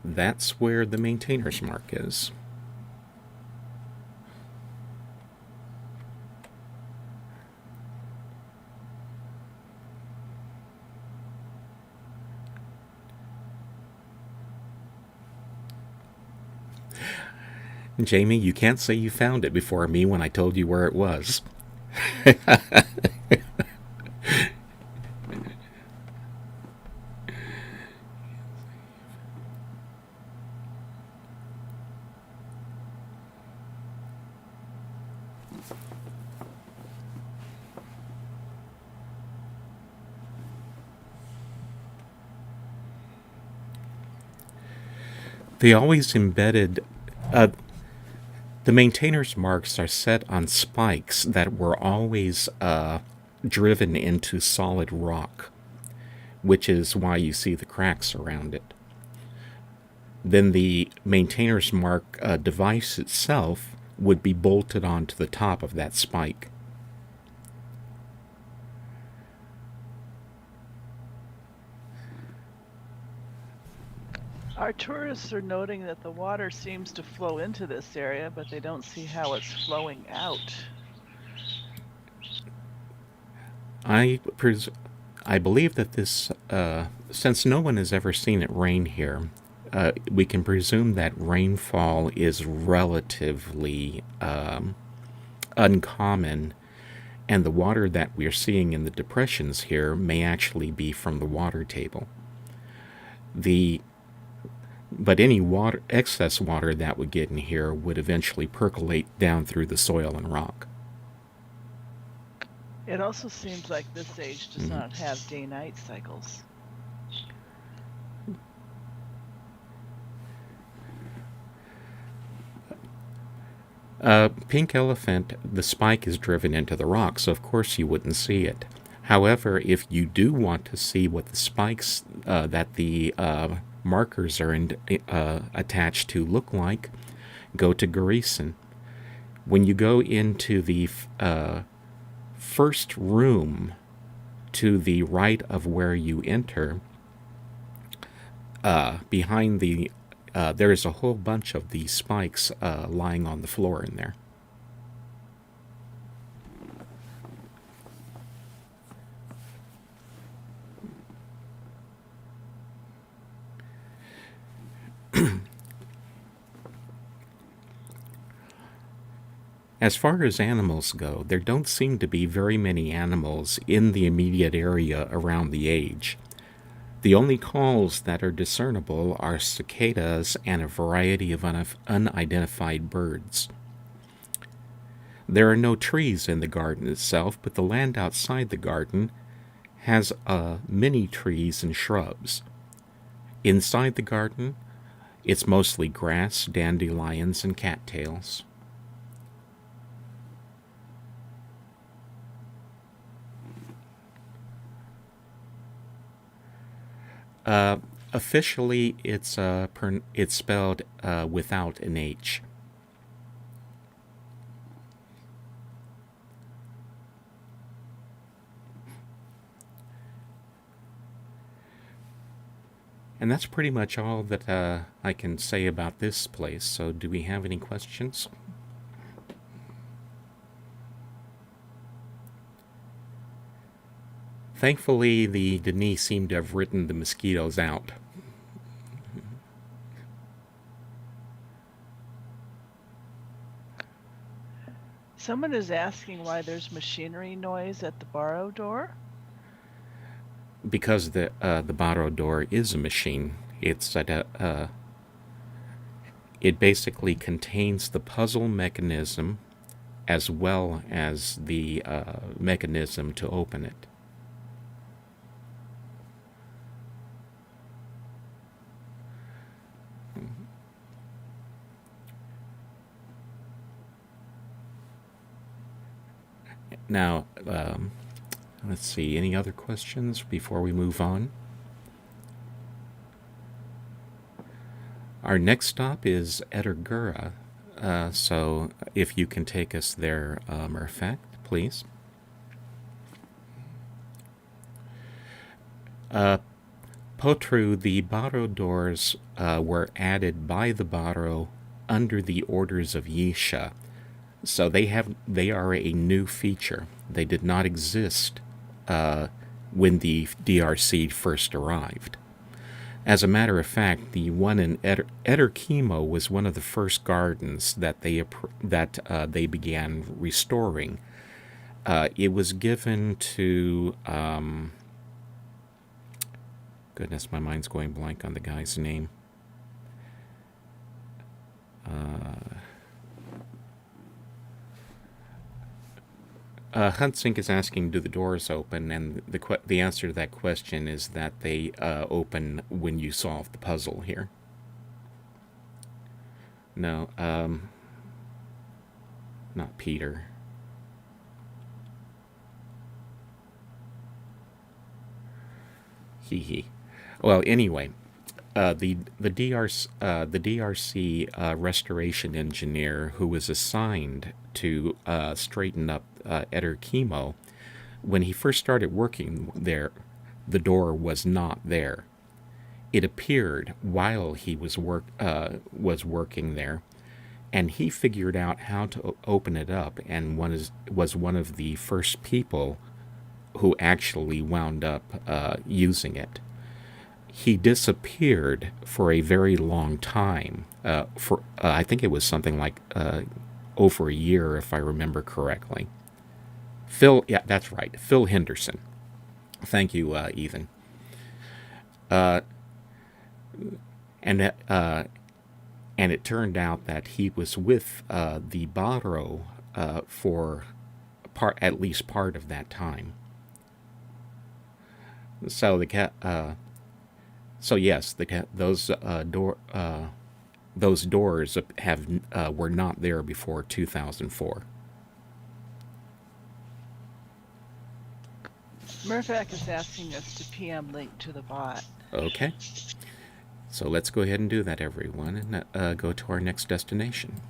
that's where the maintainer's mark is. Jamie, you can't say you found it before me when I told you where it was. They always embedded... the maintainer's marks are set on spikes that were always driven into solid rock, which is why you see the cracks around it. Then the maintainer's mark device itself would be bolted onto the top of that spike. Our tourists are noting that the water seems to flow into this area, but they don't see how it's flowing out. I believe that this, since no one has ever seen it rain here, we can presume that rainfall is relatively uncommon, and the water that we're seeing in the depressions here may actually be from the water table. But any excess water that would get in here would eventually percolate down through the soil and rock. It also seems like this age does not have day-night cycles. Pink elephant, the spike is driven into the rock, so of course you wouldn't see it. However, if you do want to see what the spikes that the markers are attached to look like, go to Garrison. When you go into the first room to the right of where you enter, behind the there is a whole bunch of these spikes lying on the floor in there. As far as animals go, there don't seem to be very many animals in the immediate area around the Age. The only calls that are discernible are cicadas and a variety of unidentified birds. There are no trees in the garden itself, but the land outside the garden has many trees and shrubs. Inside the garden, it's mostly grass, dandelions, and cattails. Officially, it's spelled without an H. And that's pretty much all that I can say about this place. So do we have any questions? Thankfully, the Denis seemed to have written the mosquitoes out. Someone is asking why there's machinery noise at the barrow door. Because the barrow door is a machine. It's it basically contains the puzzle mechanism as well as the mechanism to open it. Now, let's see, any other questions before we move on? Our next stop is Eddergura, so if you can take us there, Murfak, please. Potru, the barrow doors were added by the barrow under the orders of Yisha. So they are a new feature. They did not exist when the DRC first arrived. As a matter of fact, the one in Ederkimo was one of the first gardens that they began restoring. It was given to goodness, my mind's going blank on the guy's name. Hunsink is asking, do the doors open? And the answer to that question is that they open when you solve the puzzle here. No, not Peter. Hee hee. Well, anyway, the DRC restoration engineer who was assigned to straighten up Eder Chemo, when he first started working there, the door was not there. It appeared while he was working there, and he figured out how to open it up, and was one of the first people who actually wound up using it. He disappeared for a very long time. I think it was something like over a year, if I remember correctly. Yeah, that's right, Phil Henderson. Thank you, Ethan. And it turned out that he was with the Barrow for at least part of that time. So those doors were not there before 2004. Murphac is asking us to PM link to the bot. Okay. So let's go ahead and do that, everyone, and go to our next destination.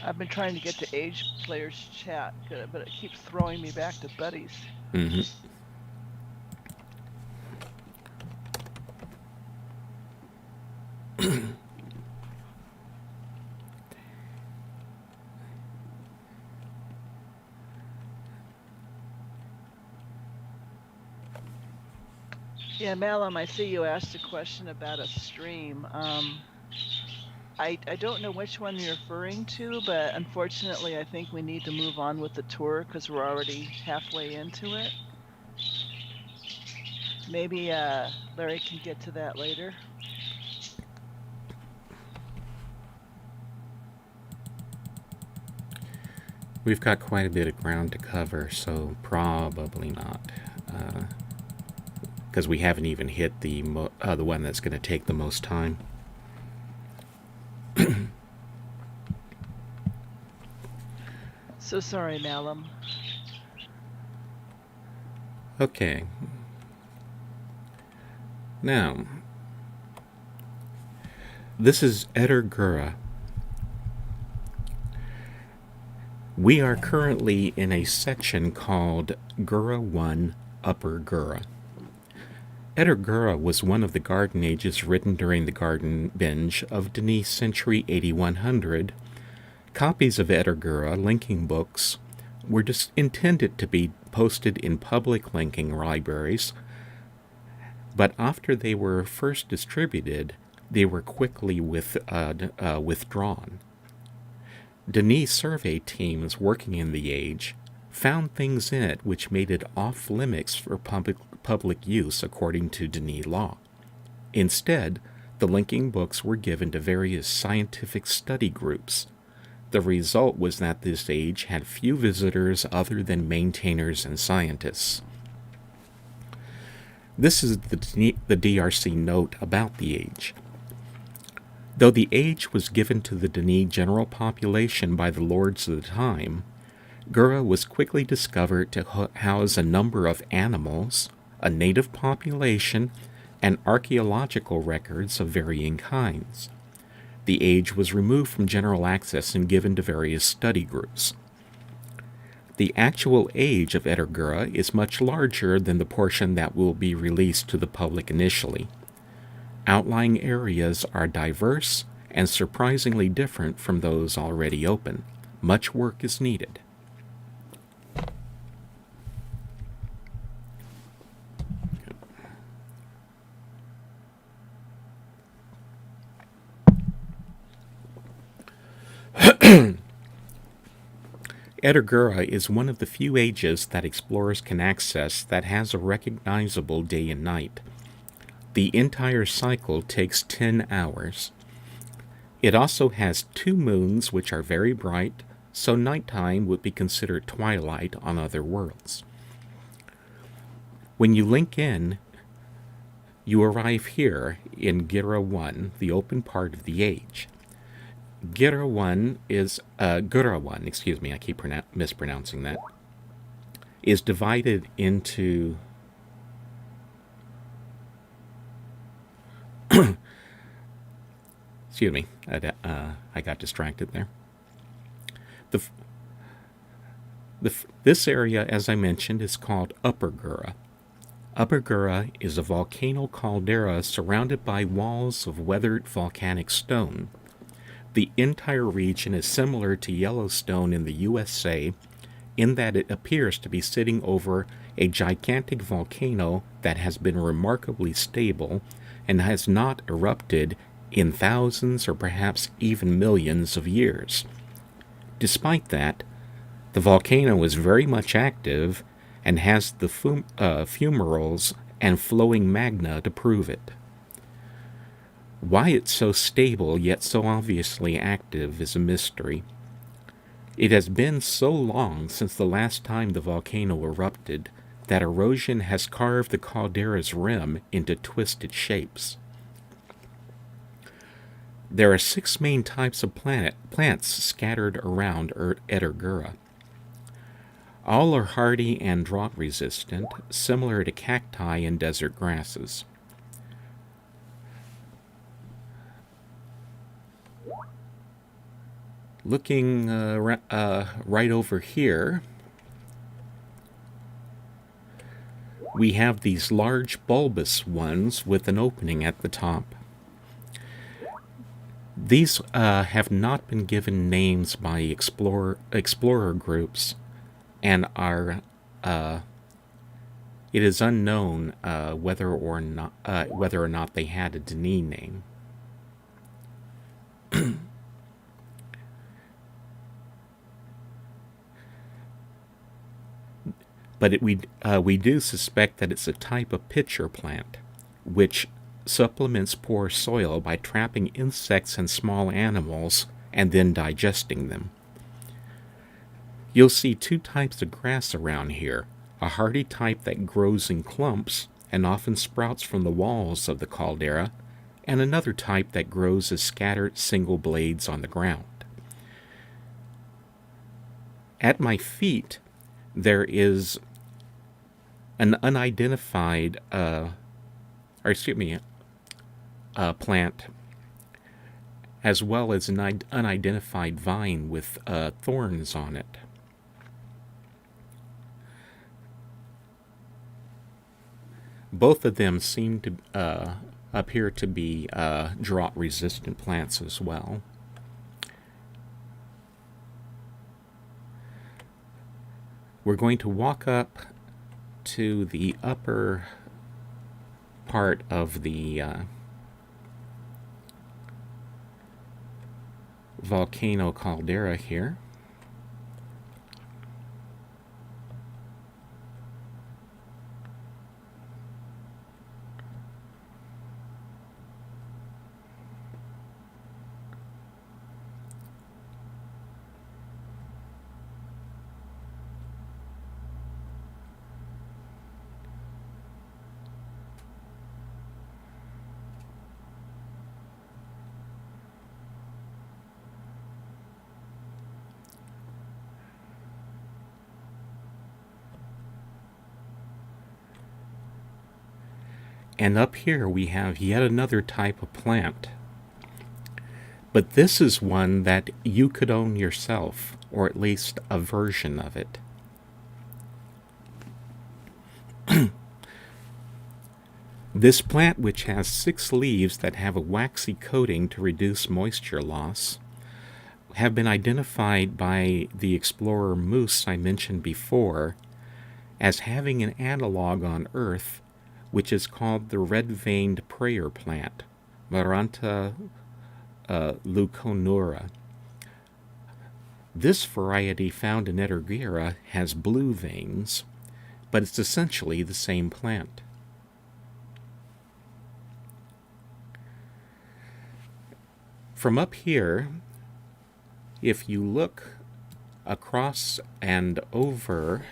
I've been trying to get to Age Players chat, but it keeps throwing me back to Buddies. Mm-hmm. Yeah, Malum, I see you asked a question about a stream. I don't know which one you're referring to, but unfortunately I think we need to move on with the tour because we're already halfway into it. Maybe Larry can get to that later. We've got quite a bit of ground to cover, so probably not. Because we haven't even hit the one that's going to take the most time. So sorry, Malum. Okay. Now, this is Eder Gura. We are currently in a section called Gura 1, Upper Gura. Eder Gura was one of the Garden Ages written during the Garden Binge of Denis Century 8100. Copies of Eder Gura linking books were just intended to be posted in public linking libraries, but after they were first distributed, they were quickly withdrawn. Denis survey teams working in the age found things in it which made it off-limits for public use according to Denis law. Instead, the linking books were given to various scientific study groups. The result was that this age had few visitors other than maintainers and scientists. This is the DRC note about the age. Though the age was given to the Denis general population by the lords of the time, Gura was quickly discovered to house a number of animals, a native population, and archaeological records of varying kinds. The age was removed from general access and given to various study groups. The actual age of Eder Gura is much larger than the portion that will be released to the public initially. Outlying areas are diverse and surprisingly different from those already open. Much work is needed. Eder Gura is one of the few ages that explorers can access that has a recognizable day and night. The entire cycle takes 10 hours. It also has 2 moons which are very bright, so nighttime would be considered twilight on other worlds. When you link in, you arrive here in Gira 1, the open part of the age. Gira 1 is, Gura 1, excuse me, I keep mispronouncing that, is divided into excuse me, I got distracted there. This area, as I mentioned, is called Upper Gura. Upper Gura is a volcano caldera surrounded by walls of weathered volcanic stone. The entire region is similar to Yellowstone in the USA in that it appears to be sitting over a gigantic volcano that has been remarkably stable and has not erupted in thousands or perhaps even millions of years. Despite that, the volcano is very much active and has the fumaroles and flowing magna to prove it. Why it's so stable yet so obviously active is a mystery. It has been so long since the last time the volcano erupted that erosion has carved the caldera's rim into twisted shapes. There are 6 main types of plants scattered around Gura. All are hardy and drought resistant, similar to cacti and desert grasses. Looking right over here, we have these large bulbous ones with an opening at the top. These have not been given names by explorer groups, and are it is unknown whether or not they had a Denis name. But we do suspect that it's a type of pitcher plant, which supplements poor soil by trapping insects and small animals and then digesting them. You'll see 2 types of grass around here, a hardy type that grows in clumps and often sprouts from the walls of the caldera, and another type that grows as scattered single blades on the ground. At my feet, there is an unidentified, plant, as well as an unidentified vine with thorns on it. Both of them seem to appear to be drought-resistant plants as well. We're going to walk up to the upper part of the volcano caldera here. And up here we have yet another type of plant. But this is one that you could own yourself, or at least a version of it. This plant, which has 6 leaves that have a waxy coating to reduce moisture loss, have been identified by the explorer Myst I mentioned before as having an analog on Earth, which is called the red-veined prayer plant, Maranta leuconura. This variety found in Gira has blue veins, but it's essentially the same plant. From up here, if you look across and over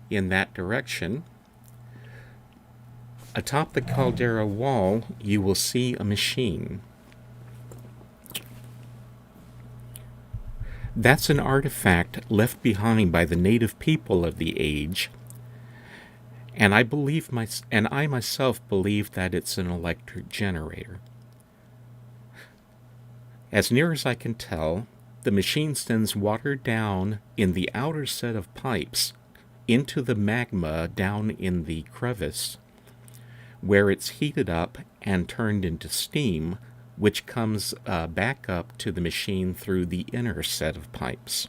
in that direction, atop the caldera wall, you will see a machine. That's an artifact left behind by the native people of the age, and I myself believe that it's an electric generator. As near as I can tell, the machine sends water down in the outer set of pipes into the magma down in the crevice, where it's heated up and turned into steam, which comes back up to the machine through the inner set of pipes.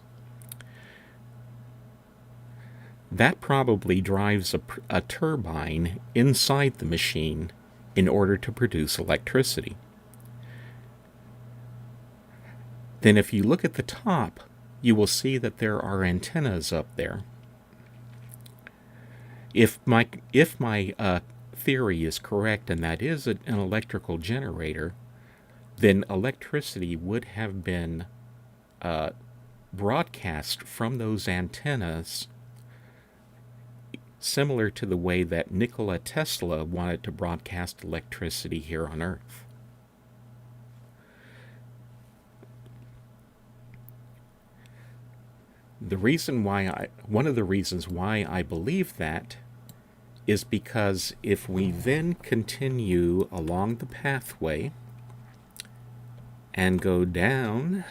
That probably drives a turbine inside the machine in order to produce electricity. Then if you look at the top, you will see that there are antennas up there. If my theory is correct, and that is an electrical generator, then electricity would have been broadcast from those antennas, similar to the way that Nikola Tesla wanted to broadcast electricity here on Earth. One of the reasons why I believe that is because if we then continue along the pathway and go down,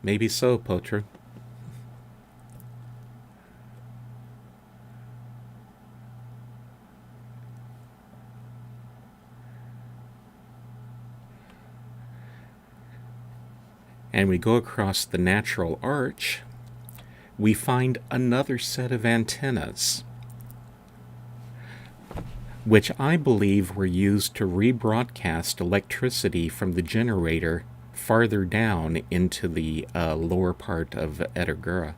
maybe so, Potra. And we go across the natural arch, we find another set of antennas, which I believe were used to rebroadcast electricity from the generator farther down into the lower part of Edagura.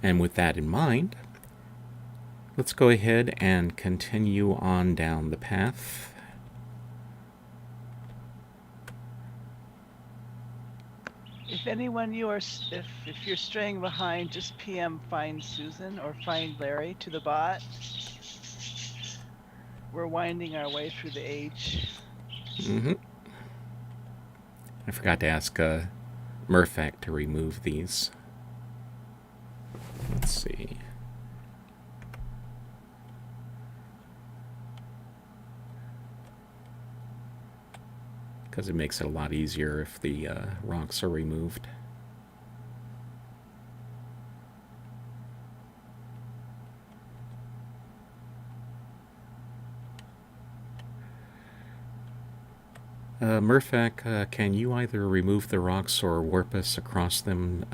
And with that in mind, let's go ahead and continue on down the path. If anyone if you're straying behind, just PM find Susan or find Larry to the bot. We're winding our way through the age. I forgot to ask Murphak to remove these. Let's see. Because it makes it a lot easier if the rocks are removed. Murphak, can you either remove the rocks or warp us across them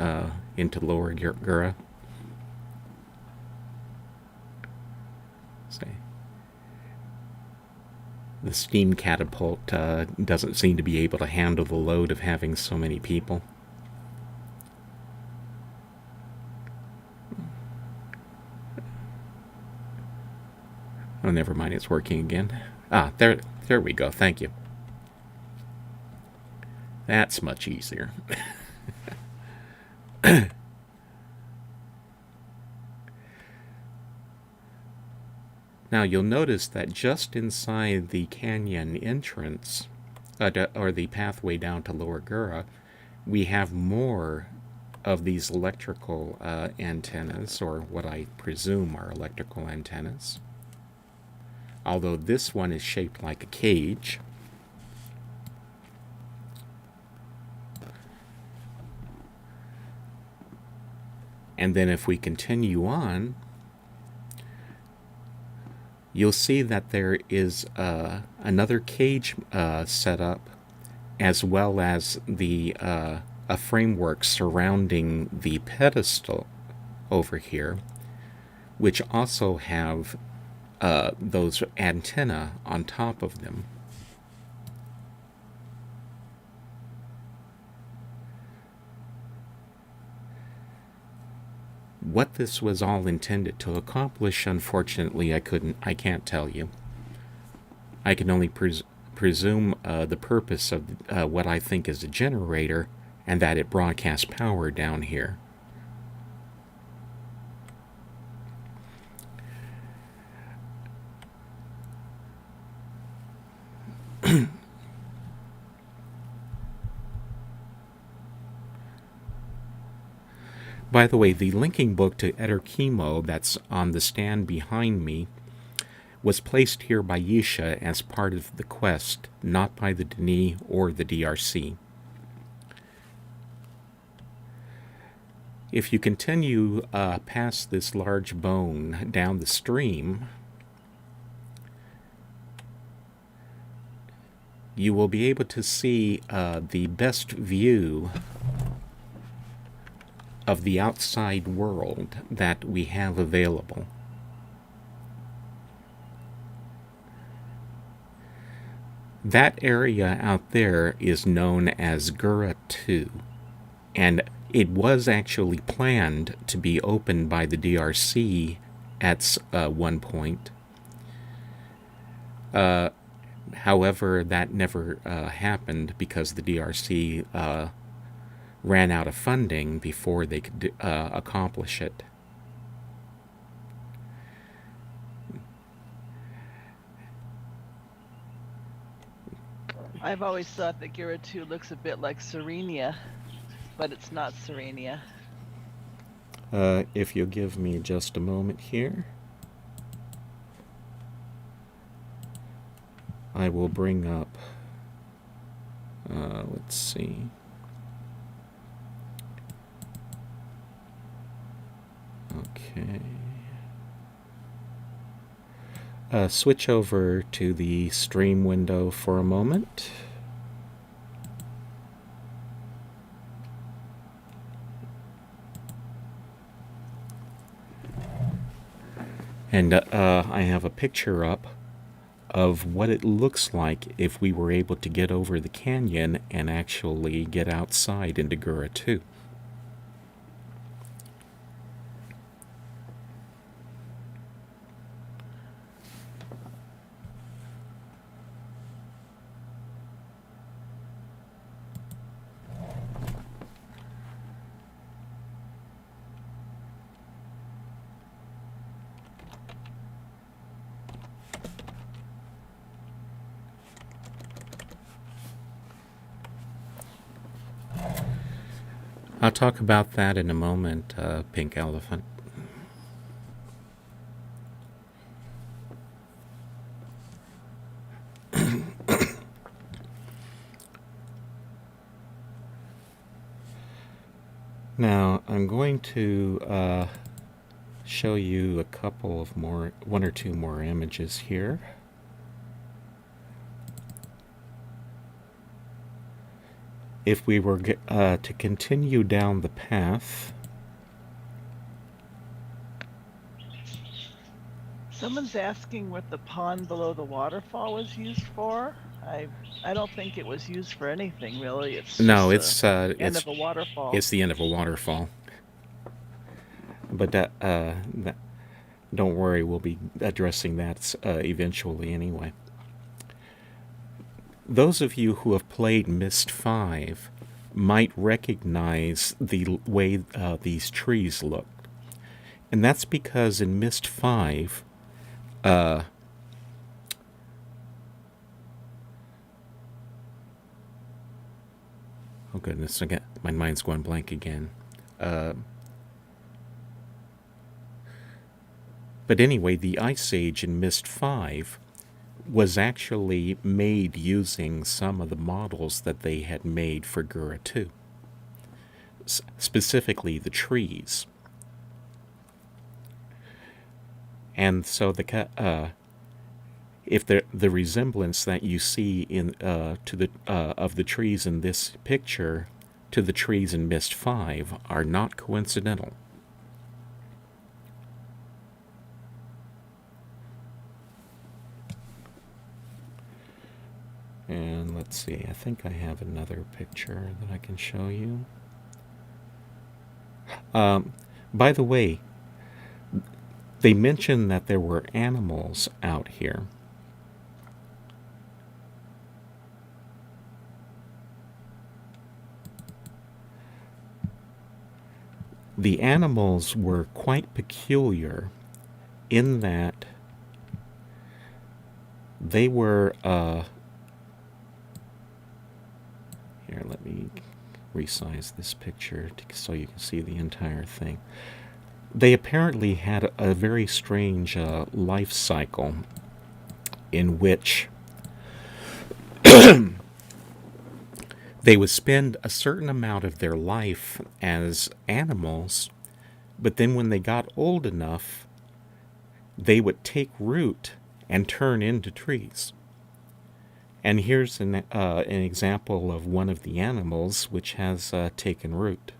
into Lower Gura? The steam catapult doesn't seem to be able to handle the load of having so many people. Oh, never mind, it's working again. Ah, there we go, thank you. That's much easier. Now you'll notice that just inside the canyon entrance, or the pathway down to Lower Gura, we have more of these electrical antennas, or what I presume are electrical antennas. Although this one is shaped like a cage. And then if we continue on, you'll see that there is another cage set up, as well as a framework surrounding the pedestal over here, which also have those antennae on top of them. What this was all intended to accomplish, unfortunately, I can't tell you. I can only presume the purpose of what I think is a generator, and that it broadcasts power down here. By the way, the linking book to Eder Chemo that's on the stand behind me was placed here by Yisha as part of the quest, not by the Denis or the DRC. If you continue past this large bone down the stream, you will be able to see the best view of the outside world that we have available. That area out there is known as Gura 2, and it was actually planned to be opened by the DRC at one point. However, that never happened because the DRC ran out of funding before they could accomplish it. I've always thought that Gura 2 looks a bit like Serenia, but it's not Serenia. If you'll give me just a moment here, I will bring up, let's see. Okay. Switch over to the stream window for a moment. And I have a picture up of what it looks like if we were able to get over the canyon and actually get outside into Gura 2. I'll talk about that in a moment, Pink Elephant. Now, I'm going to show you a couple of one or two more images here. If we were to continue down the path, Someone's asking what the pond below the waterfall was used for. I don't think it was used for anything really. It's just the end of a waterfall. It's the end of a waterfall. But don't worry, we'll be addressing that eventually anyway. Those of you who have played Myst 5 might recognize the way these trees look. And that's because in Myst 5, oh goodness, again, my mind's going blank again. But anyway, the Ice Age in Myst 5 was actually made using some of the models that they had made for Gura 2. Specifically the trees. And so if the resemblance that you see in of the trees in this picture to the trees in Myst 5 are not coincidental. And let's see, I think I have another picture that I can show you. By the way, they mentioned that there were animals out here. The animals were quite peculiar in that they were, here, let me resize this picture so you can see the entire thing. They apparently had a very strange life cycle in which they would spend a certain amount of their life as animals, but then when they got old enough, they would take root and turn into trees. And here's an example of one of the animals which has taken root.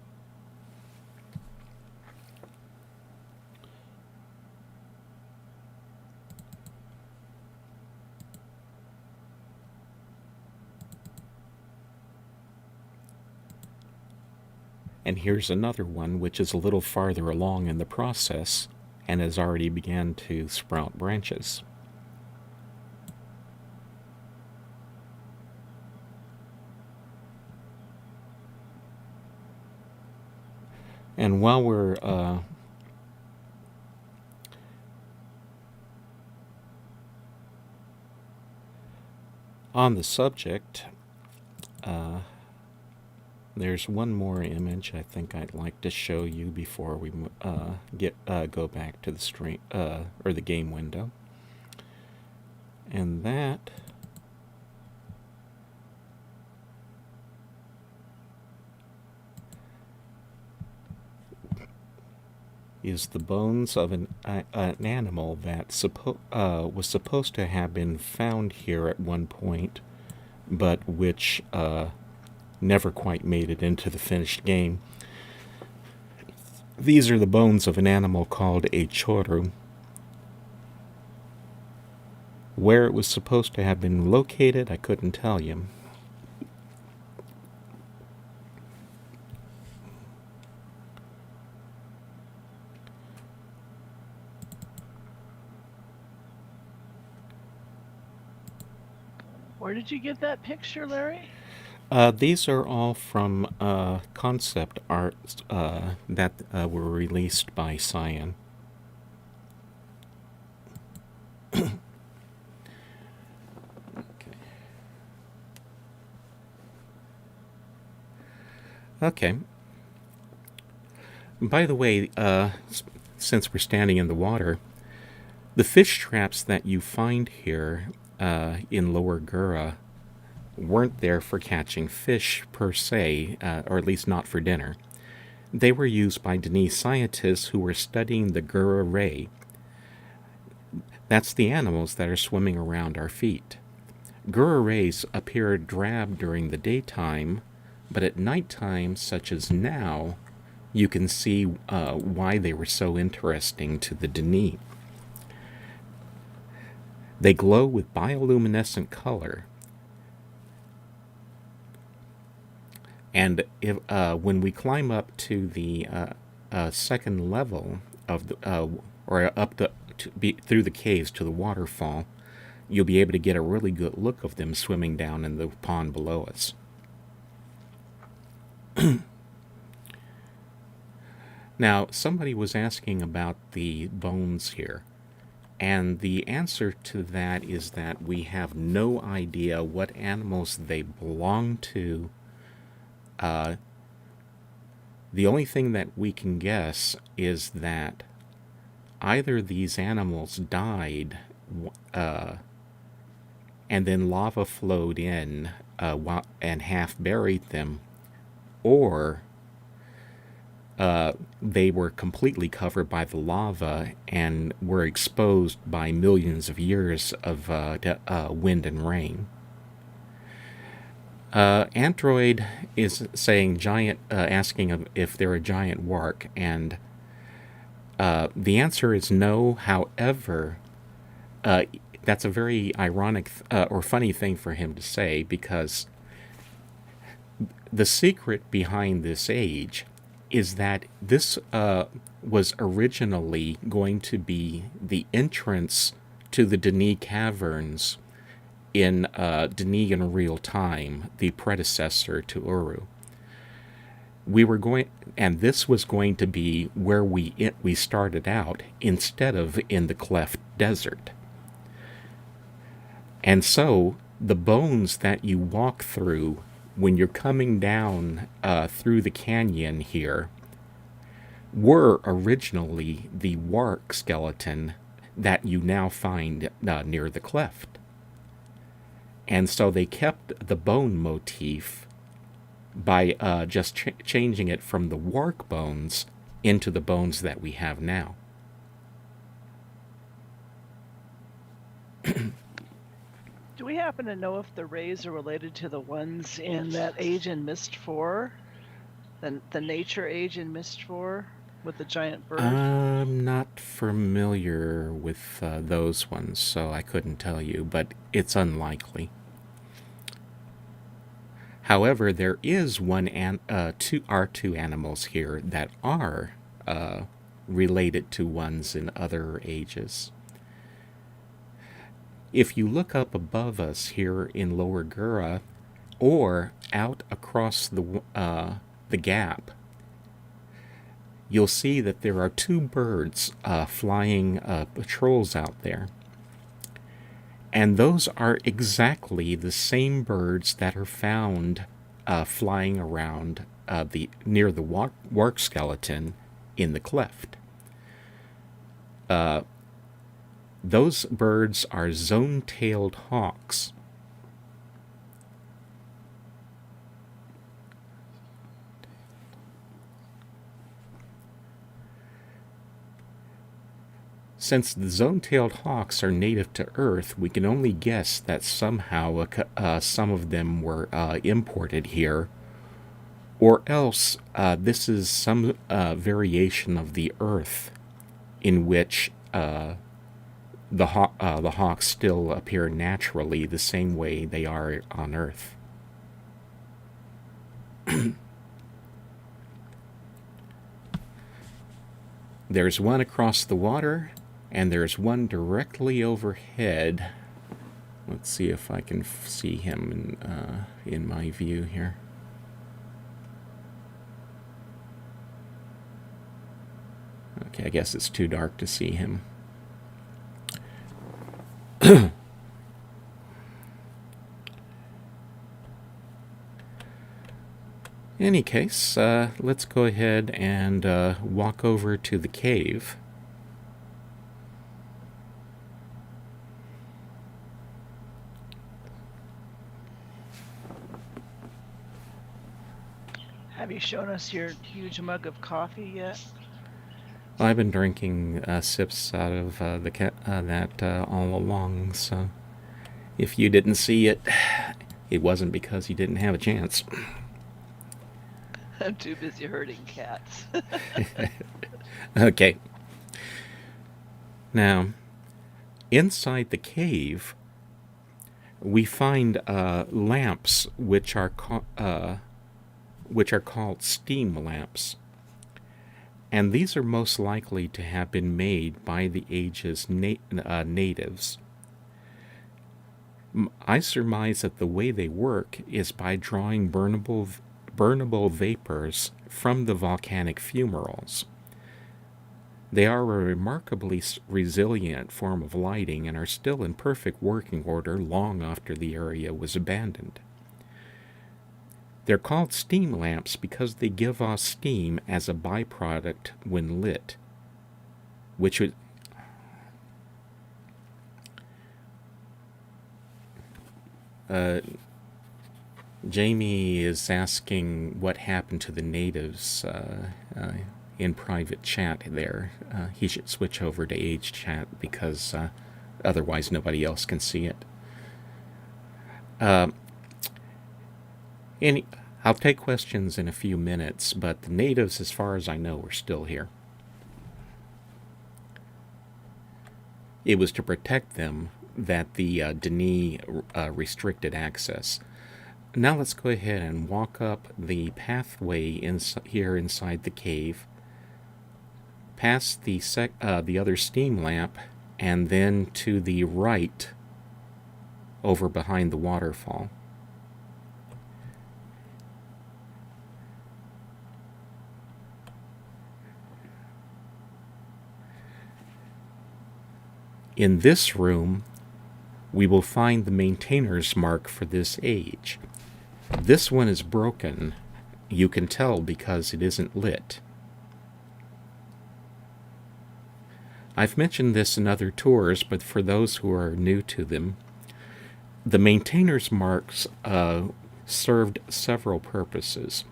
And here's another one which is a little farther along in the process and has already began to sprout branches. And while we're on the subject, there's one more image I think I'd like to show you before we go back to the stream or the game window, and that is the bones of an animal that was supposed to have been found here at one point, but which never quite made it into the finished game. These are the bones of an animal called a choru. Where it was supposed to have been located, I couldn't tell you. Where did you get that picture, Larry? These are all from concept art that were released by Cyan. Okay. By the way, since we're standing in the water, the fish traps that you find here in Lower Gura weren't there for catching fish per se, or at least not for dinner. They were used by Denise scientists who were studying the Gura ray. That's the animals that are swimming around our feet. Gura rays appear drab during the daytime, but at nighttime, such as now, you can see why they were so interesting to the Denis. They glow with bioluminescent color. And when we climb up to the second level of the, or up through the caves to the waterfall, you'll be able to get a really good look of them swimming down in the pond below us. Now, somebody was asking about the bones here. And the answer to that is that we have no idea what animals they belong to. The only thing that we can guess is that either these animals died and then lava flowed in and half buried them, or they were completely covered by the lava and were exposed by millions of years of wind and rain. Android is saying asking if they're a giant wark, and the answer is no. However, that's a very ironic or funny thing for him to say, because the secret behind this age is that this was originally going to be the entrance to the Denis Caverns in Denis in Real Time, the predecessor to Uru. And this was going to be where we started out instead of in the Cleft Desert. And so the bones that you walk through when you're coming down through the canyon here were originally the Wark skeleton that you now find near the cleft. And so they kept the bone motif by just changing it from the Wark bones into the bones that we have now. Do we happen to know if the rays are related to the ones in that age in Myst 4? The nature age in Myst 4 with the giant bird? I'm not familiar with those ones, so I couldn't tell you, but it's unlikely. However, there is two animals here that are related to ones in other ages. If you look up above us here in Lower Gura, or out across the gap, you'll see that there are two birds flying patrols out there. And those are exactly the same birds that are found flying around near the Wark skeleton in the cleft. Those birds are zone-tailed hawks. Since the zone-tailed hawks are native to Earth, we can only guess that somehow some of them were imported here, or else this is some variation of the Earth in which the hawks still appear naturally the same way they are on Earth. There's one across the water, and there's one directly overhead. Let's see if I can see him in my view here. Okay, I guess it's too dark to see him. In any case, let's go ahead and walk over to the cave. Have you shown us your huge mug of coffee yet? I've been drinking sips out of that all along, so if you didn't see it, it wasn't because you didn't have a chance. I'm too busy herding cats. Okay. Now, inside the cave, we find lamps which are called steam lamps. And these are most likely to have been made by the age's natives. I surmise that the way they work is by drawing burnable vapors from the volcanic fumaroles. They are a remarkably resilient form of lighting and are still in perfect working order long after the area was abandoned. They're called steam lamps because they give off steam as a byproduct when lit, which would... Jamie is asking what happened to the natives in private chat there. He should switch over to Age chat because otherwise nobody else can see it. I'll take questions in a few minutes, but the natives, as far as I know, are still here. It was to protect them that the Denis restricted access. Now let's go ahead and walk up the pathway here inside the cave, past the other steam lamp, and then to the right over behind the waterfall. In this room, we will find the maintainer's mark for this age. This one is broken. You can tell because it isn't lit. I've mentioned this in other tours, but for those who are new to them, the maintainer's marks served several purposes.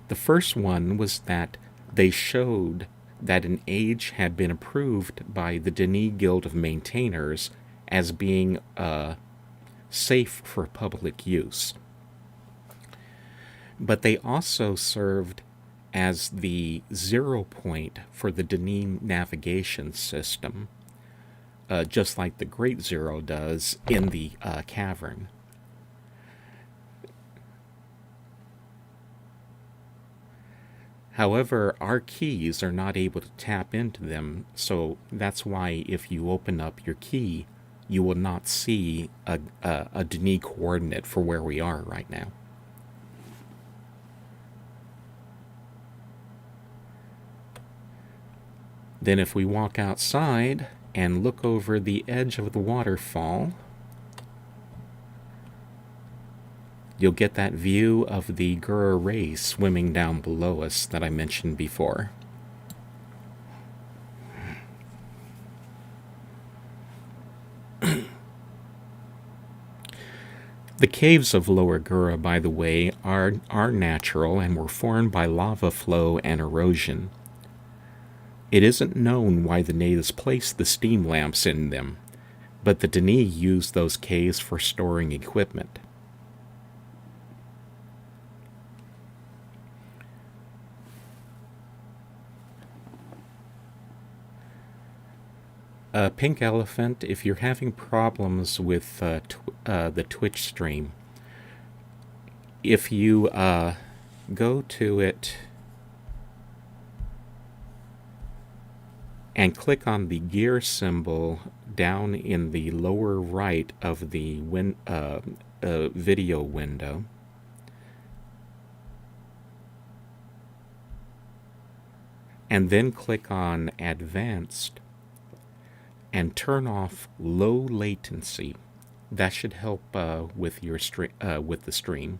The first one was that they showed that an age had been approved by the Denis Guild of Maintainers as being safe for public use. But they also served as the 0 point for the Denis navigation system, just like the Great Zero does in the cavern. However, our keys are not able to tap into them, so that's why if you open up your key, you will not see a Denis coordinate for where we are right now. Then if we walk outside and look over the edge of the waterfall, you'll get that view of the Gura Ray swimming down below us that I mentioned before. The caves of Lower Gura, by the way, are natural and were formed by lava flow and erosion. It isn't known why the natives placed the steam lamps in them, but the Denis used those caves for storing equipment. Pink Elephant, if you're having problems with the Twitch stream, if you go to it and click on the gear symbol down in the lower right of the video window, and then click on Advanced, and turn off low latency. That should help with your with the stream.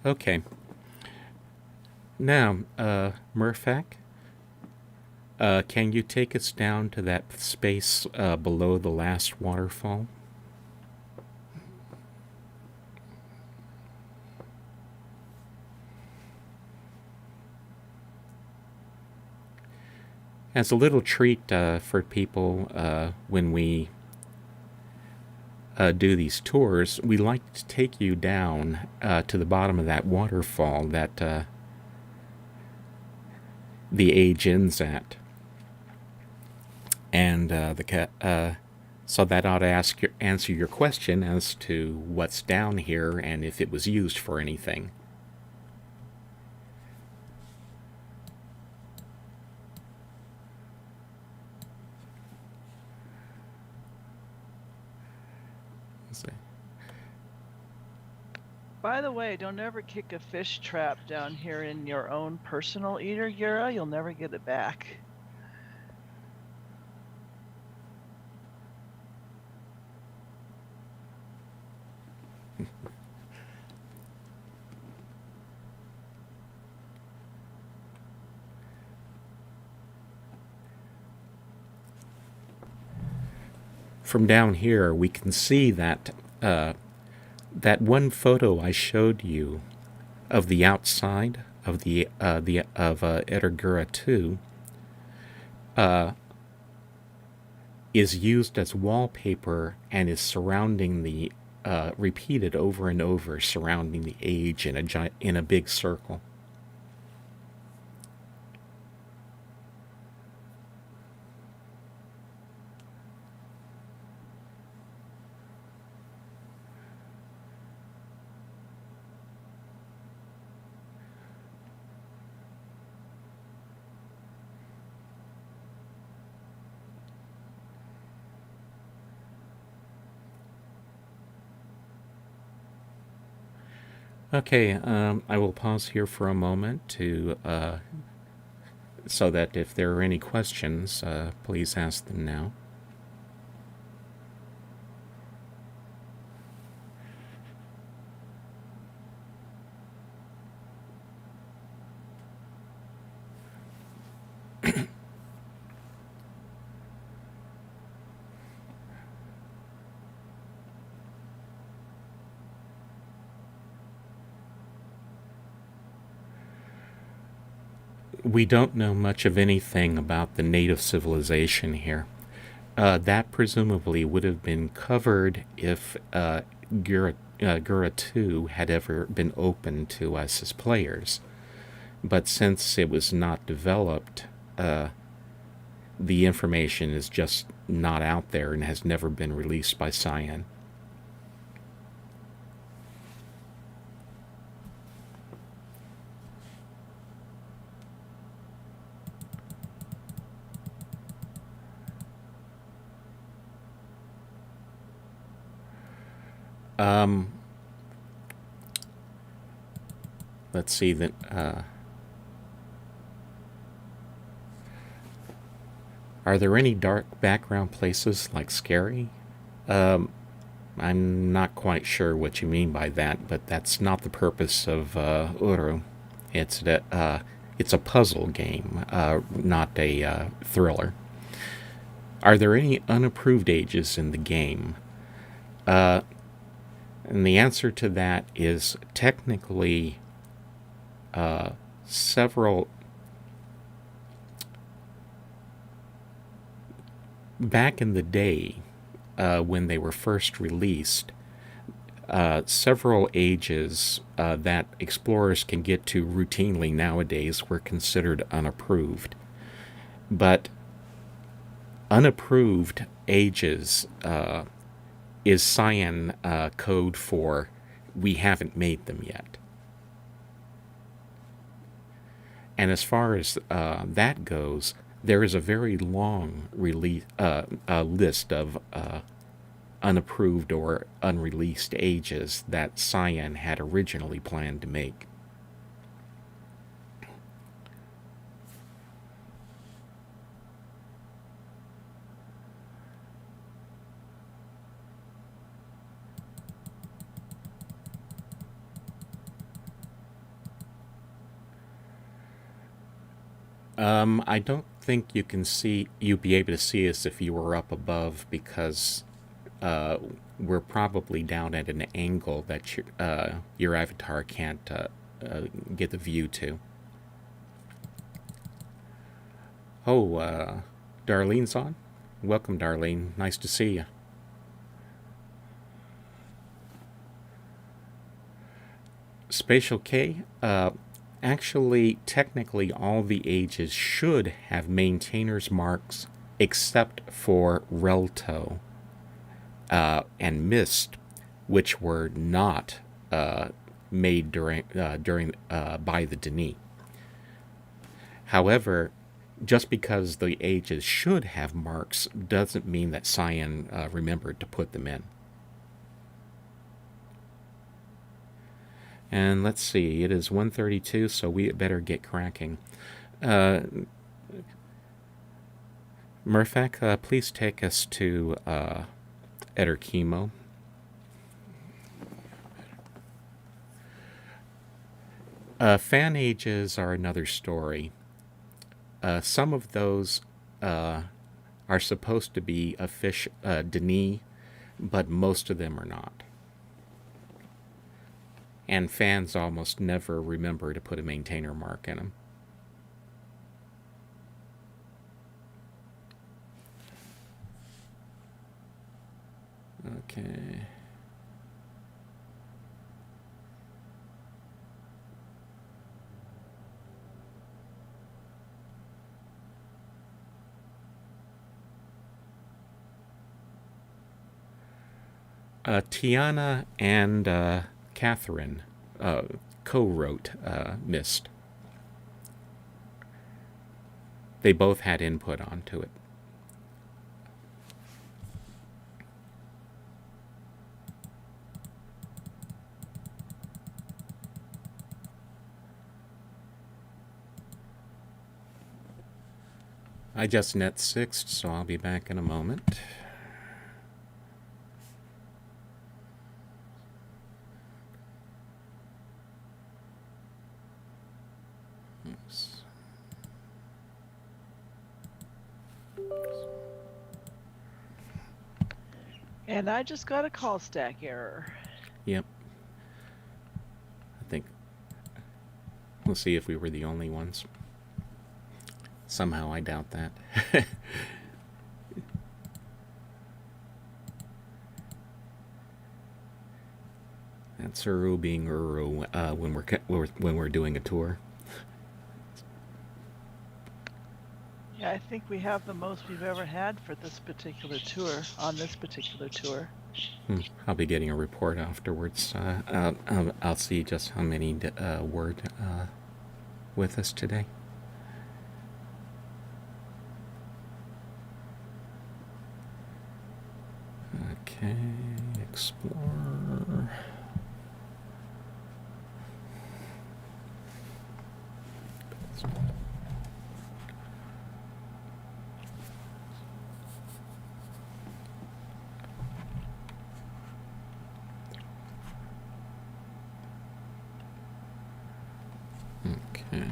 Okay. Now, Murphak, can you take us down to that space below the last waterfall? As a little treat for people when we do these tours, we like to take you down to the bottom of that waterfall that the age ends at. And so that ought to answer your question as to what's down here and if it was used for anything. By the way, don't ever kick a fish trap down here in your own personal eater, Gura. You'll never get it back. From down here, we can see that that one photo I showed you of the outside of Eddergura 2 is used as wallpaper and is surrounding the repeated over and over, surrounding the age in a big circle. Okay, I will pause here for a moment to so that if there are any questions, please ask them now. We don't know much of anything about the native civilization here. That presumably would have been covered if Gura 2 had ever been open to us as players. But since it was not developed, the information is just not out there and has never been released by Cyan. Let's see that. Are there any dark background places like scary? I'm not quite sure what you mean by that, but that's not the purpose of Uru. It's a puzzle game, not a thriller. Are there any unapproved ages in the game? And the answer to that is technically several. Back in the day, when they were first released, several ages that explorers can get to routinely nowadays were considered unapproved. But unapproved ages is Cyan code for we haven't made them yet. And as far as that goes, there is a very long list of unapproved or unreleased ages that Cyan had originally planned to make. I don't think you'd be able to see us if you were up above, because we're probably down at an angle that your avatar can't get the view to. Oh, Darlene's on? Welcome, Darlene. Nice to see you. Spatial K, actually, technically, all the ages should have maintainers marks except for Relto and Myst, which were not made by the Denis. However, just because the ages should have marks doesn't mean that Cyan remembered to put them in. And let's see, it is 1:32, so we better get cracking. Murphak, please take us to Eder Chemo. Fan ages are another story. Some of those are supposed to be Denis, but most of them are not. And fans almost never remember to put a maintainer mark in them. Okay. Tiana and Catherine co-wrote Myst. They both had input onto it. I just net 6'd, so I'll be back in a moment. Oops. And I just got a call stack error. Yep. I think we'll see if we were the only ones. Somehow I doubt that. That's Uru being Uru when we're doing a tour. Yeah, I think we have the most we've ever had for this particular tour, on this particular tour. I'll be getting a report afterwards. I'll see just how many were with us today. Okay, Explorer. Okay.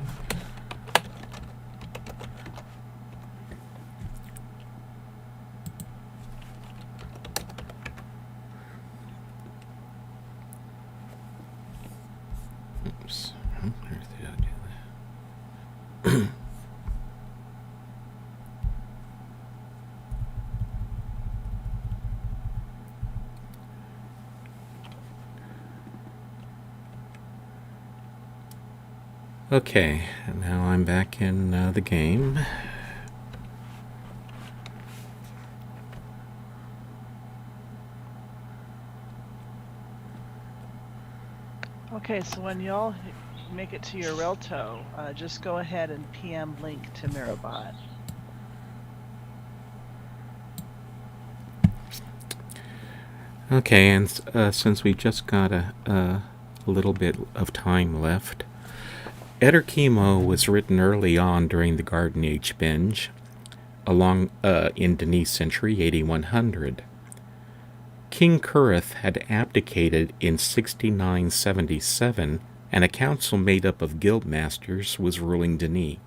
Oops. Where did I do that? Okay, now I'm back in the game. Okay, so when y'all make it to your Relto, just go ahead and PM link to Mirabot. Okay, and since we've just got a little bit of time left, Eder Chemo was written early on during the Garden Age binge, along in Denis Century 8100. King Kurith had abdicated in 6977, and a council made up of guildmasters was ruling Denis.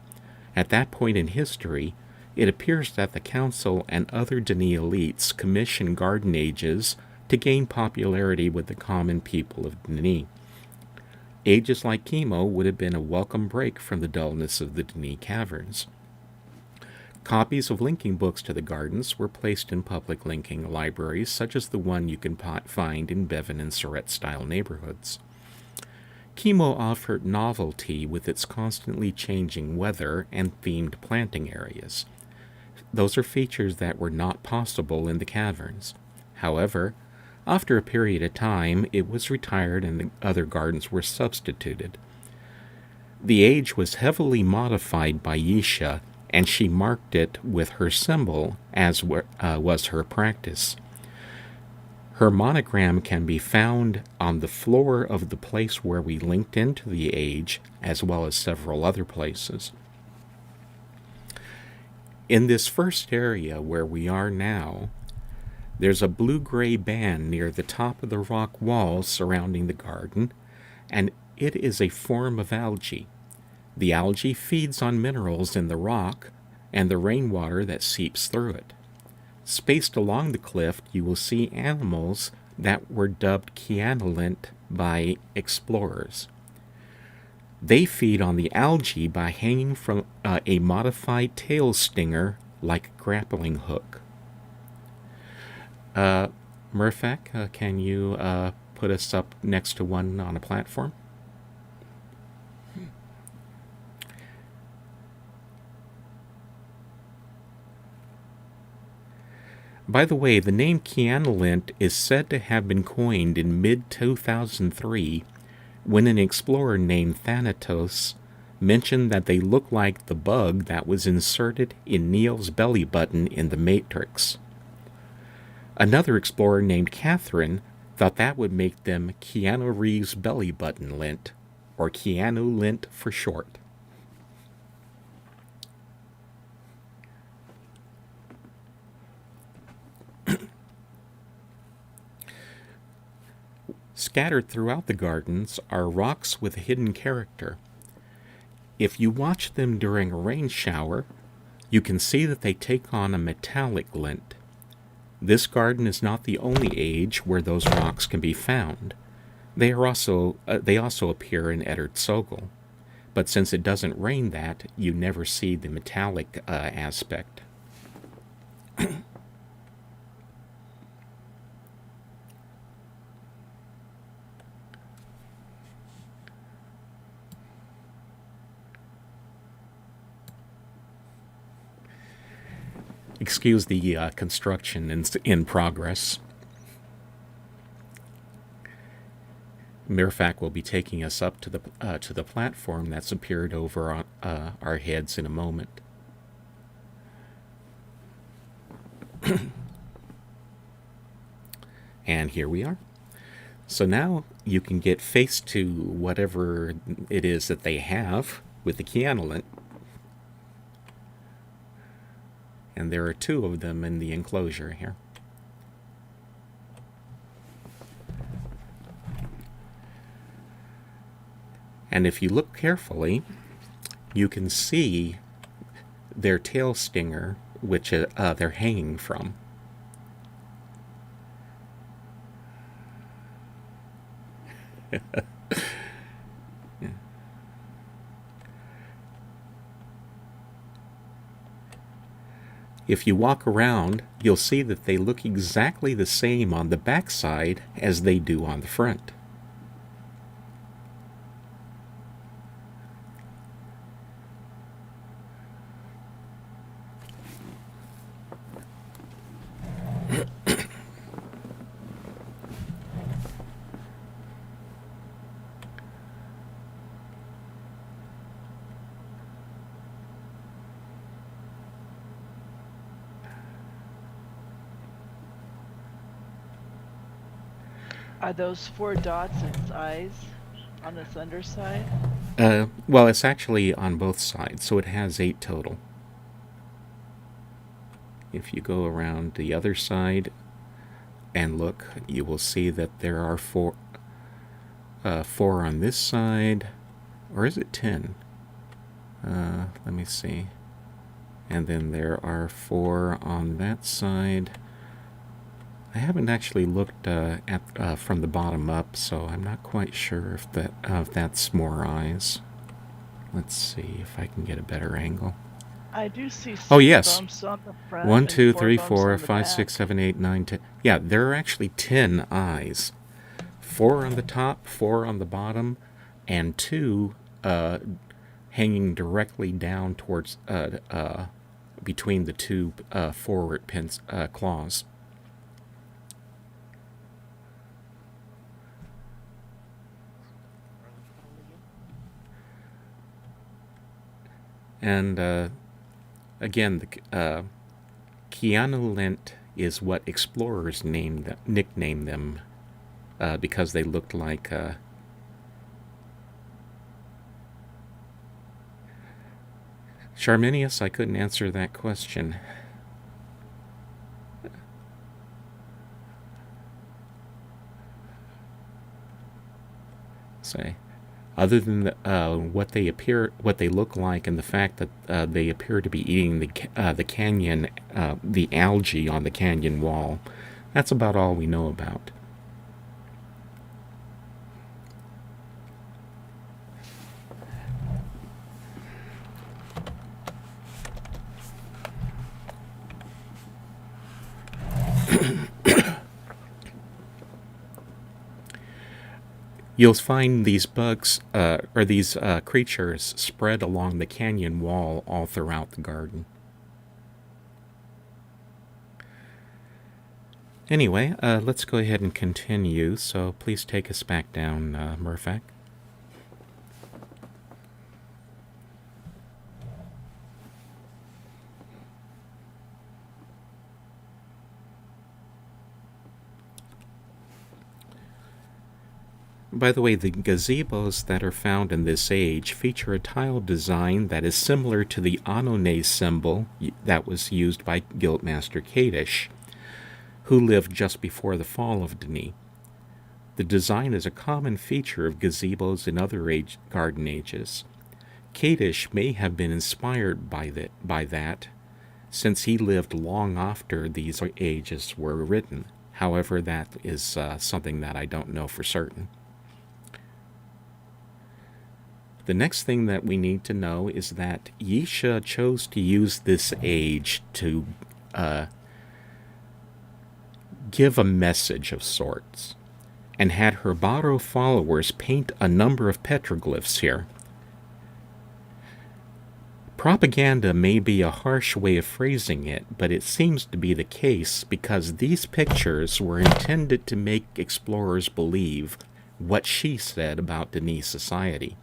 At that point in history, it appears that the council and other Denis elites commissioned Garden Ages to gain popularity with the common people of Denis. Ages like Chemo would have been a welcome break from the dullness of the Denis caverns. Copies of linking books to the gardens were placed in public linking libraries, such as the one you can find in Bevan and Surrett-style neighborhoods. Chemo offered novelty with its constantly changing weather and themed planting areas. Those are features that were not possible in the caverns. However, after a period of time, it was retired and the other gardens were substituted. The age was heavily modified by Yisha, and she marked it with her symbol, as was her practice. Her monogram can be found on the floor of the place where we linked into the age, as well as several other places. In this first area where we are now, there's a blue-gray band near the top of the rock walls surrounding the garden, and it is a form of algae. The algae feeds on minerals in the rock and the rainwater that seeps through it. Spaced along the cliff, you will see animals that were dubbed Kianolint by explorers. They feed on the algae by hanging from a modified tail stinger like a grappling hook. Murphak, can you put us up next to one on a platform? By the way, the name Keanolint is said to have been coined in mid-2003 when an explorer named Thanatos mentioned that they look like the bug that was inserted in Neo's belly button in The Matrix. Another explorer named Catherine thought that would make them Keanu Reeves belly button lint, or Keanu Lint for short. Scattered throughout the gardens are rocks with a hidden character. If you watch them during a rain shower, you can see that they take on a metallic glint. This garden is not the only age where those rocks can be found. They also appear in Eddard Sogel, but since it doesn't rain that, you never see the metallic aspect. Excuse the construction in progress. Mirfak will be taking us up to the platform that's appeared over on, our heads in a moment. And here we are. So now you can get face to whatever it is that they have with the Keanolint. And there are two of them in the enclosure here. And if you look carefully, you can see their tail stinger, which they're hanging from. If you walk around, you'll see that they look exactly the same on the backside as they do on the front. Are those 4 dots its eyes on this underside? Well, it's actually on both sides, so it has 8 total. If you go around the other side and look, you will see that there are 4 on this side, or is it 10? Let me see. And then there are 4 on that side. I haven't actually looked at from the bottom up, so I'm not quite sure if that's more eyes. Let's see if I can get a better angle. I do see 6 bumps on the front. 1, 2, and 3, 4 4, bumps on the 5, back. 6, 7, 8, 9, 10. Yeah, there are actually 10 eyes. 4 on the top, 4 on the bottom, and 2 hanging directly down towards between the 2 forward claws. And again, the Keanolint is what explorers nicknamed them because they looked like Charminius. I couldn't answer that question. Say. Other than what they look like, and the fact that they appear to be eating the canyon, the algae on the canyon wall, that's about all we know about. You'll find these bugs, or these creatures, spread along the canyon wall all throughout the garden. Anyway, let's go ahead and continue, so please take us back down, Murphak. By the way, the gazebos that are found in this age feature a tile design that is similar to the Anone symbol that was used by Guildmaster Kadish, who lived just before the fall of Denis. The design is a common feature of gazebos in other garden ages. Kadish may have been inspired by that, since he lived long after these ages were written. However, that is something that I don't know for certain. The next thing that we need to know is that Yisha chose to use this age to give a message of sorts, and had her Baro followers paint a number of petroglyphs here. Propaganda may be a harsh way of phrasing it, but it seems to be the case because these pictures were intended to make explorers believe what she said about Denis society.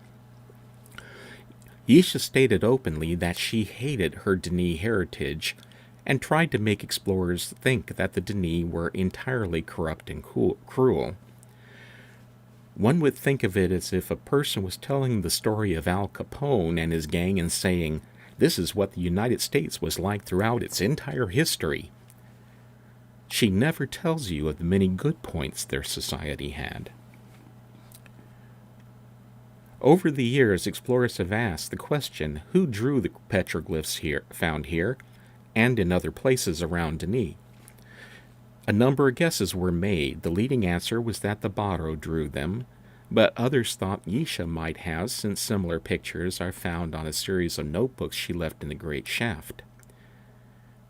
Yisha stated openly that she hated her Denis heritage and tried to make explorers think that the Denis were entirely corrupt and cruel. One would think of it as if a person was telling the story of Al Capone and his gang and saying, "This is what the United States was like throughout its entire history." She never tells you of the many good points their society had. Over the years, explorers have asked the question, who drew the petroglyphs found here and in other places around Denis? A number of guesses were made. The leading answer was that the Baro drew them, but others thought Yisha might have, since similar pictures are found on a series of notebooks she left in the Great Shaft.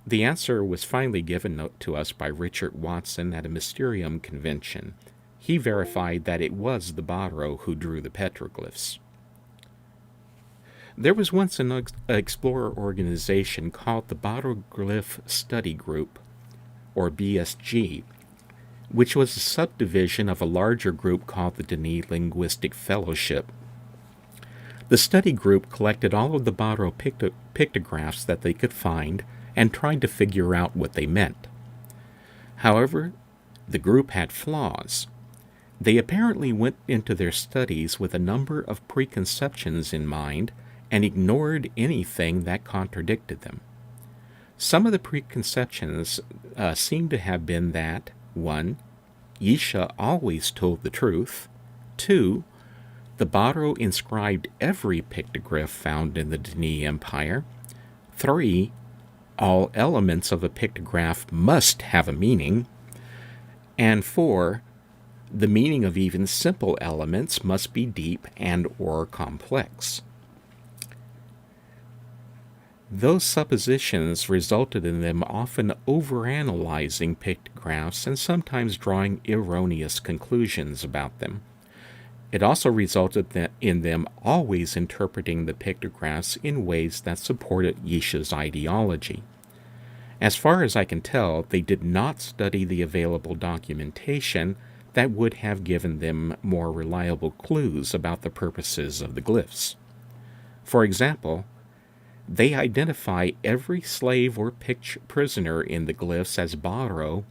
The answer was finally given to us by Richard Watson at a Mysterium convention. He verified that it was the Baro who drew the petroglyphs. There was once an explorer organization called the Baroglyph Study Group, or BSG, which was a subdivision of a larger group called the Denis Linguistic Fellowship. The study group collected all of the Baro pictographs that they could find and tried to figure out what they meant. However, the group had flaws. They apparently went into their studies with a number of preconceptions in mind and ignored anything that contradicted them. Some of the preconceptions seem to have been that, 1. Yisha always told the truth. 2. The Baro inscribed every pictograph found in the Denis Empire. 3. All elements of a pictograph must have a meaning. And 4. The meaning of even simple elements must be deep and or complex. Those suppositions resulted in them often overanalyzing pictographs and sometimes drawing erroneous conclusions about them. It also resulted in them always interpreting the pictographs in ways that supported Yisha's ideology. As far as I can tell, they did not study the available documentation that would have given them more reliable clues about the purposes of the glyphs. For example, they identify every slave or prisoner in the glyphs as Baro,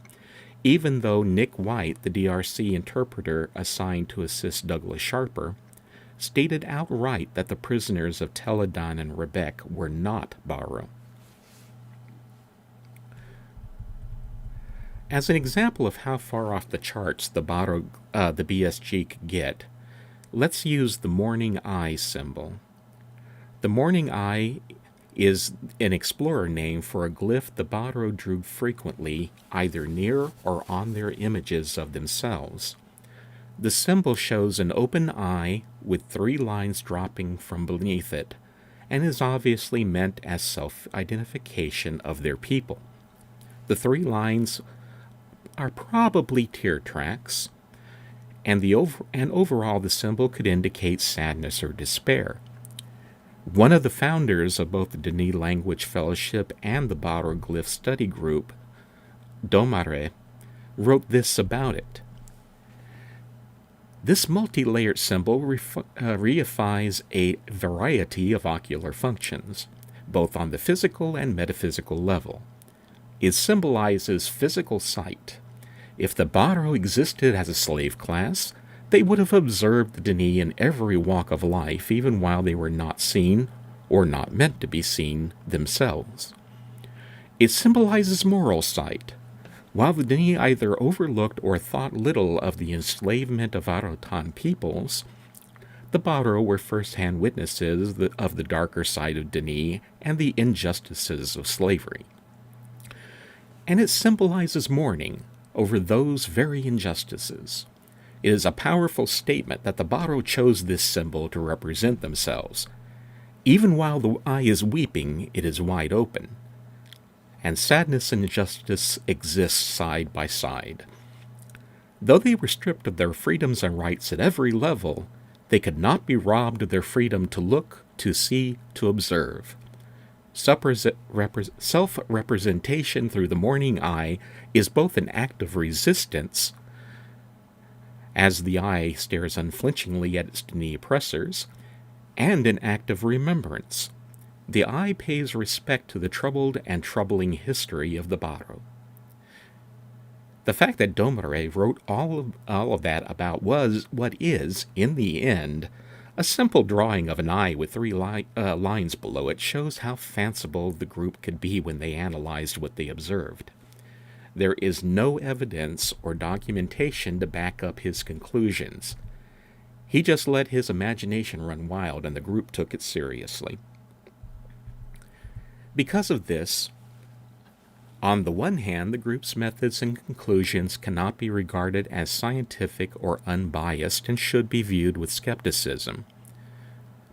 even though Nick White, the DRC interpreter assigned to assist Douglas Sharper, stated outright that the prisoners of Teledan and Rebek were not Baro. As an example of how far off the charts the BSG could get, let's use the morning eye symbol. The morning eye is an explorer name for a glyph the Baro drew frequently, either near or on their images of themselves. The symbol shows an open eye with 3 lines dropping from beneath it, and is obviously meant as self-identification of their people. The 3 lines are probably tear tracks, and overall the symbol could indicate sadness or despair. One of the founders of both the Denis Language Fellowship and the Baroglyph Study Group, Domare, wrote this about it. This multi-layered symbol reifies a variety of ocular functions, both on the physical and metaphysical level. It symbolizes physical sight. If the Baro existed as a slave class, they would have observed the Dini in every walk of life, even while they were not seen or not meant to be seen themselves. It symbolizes moral sight. While the Dini either overlooked or thought little of the enslavement of Arotan peoples, the Baro were first-hand witnesses of the darker side of Dini and the injustices of slavery. And it symbolizes mourning over those very injustices. It is a powerful statement that the Baro chose this symbol to represent themselves. Even while the eye is weeping, it is wide open. And sadness and injustice exist side by side. Though they were stripped of their freedoms and rights at every level, they could not be robbed of their freedom to look, to see, to observe. Self-representation through the morning eye is both an act of resistance, as the eye stares unflinchingly at its Dini oppressors, and an act of remembrance. The eye pays respect to the troubled and troubling history of the Baro. The fact that Domare wrote all of that about was what is, in the end, a simple drawing of an eye with 3 lines below it shows how fanciful the group could be when they analyzed what they observed. There is no evidence or documentation to back up his conclusions. He just let his imagination run wild, and the group took it seriously. Because of this, on the one hand, the group's methods and conclusions cannot be regarded as scientific or unbiased and should be viewed with skepticism.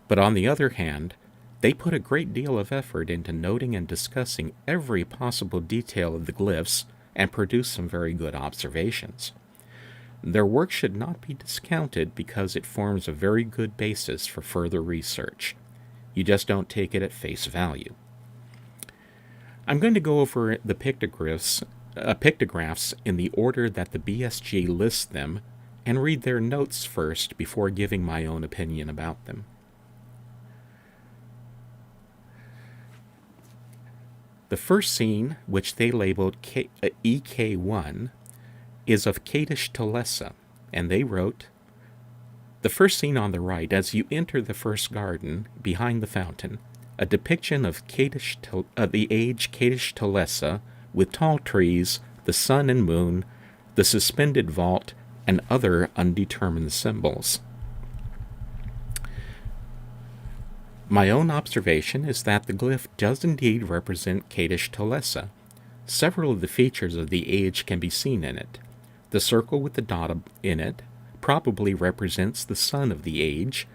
But on the other hand, they put a great deal of effort into noting and discussing every possible detail of the glyphs and produce some very good observations. Their work should not be discounted because it forms a very good basis for further research. You just don't take it at face value. I'm going to go over the pictographs in the order that the BSG lists them and read their notes first before giving my own opinion about them. The first scene, which they labeled EK1, is of Kadesh Tolesa, and they wrote, "The first scene on the right, as you enter the first garden, behind the fountain, a depiction of the age Kadesh Tolesa, with tall trees, the sun and moon, the suspended vault, and other undetermined symbols." My own observation is that the glyph does indeed represent Kadesh Tolesa. Several of the features of the age can be seen in it. The circle with the dot in it probably represents the sun of the age,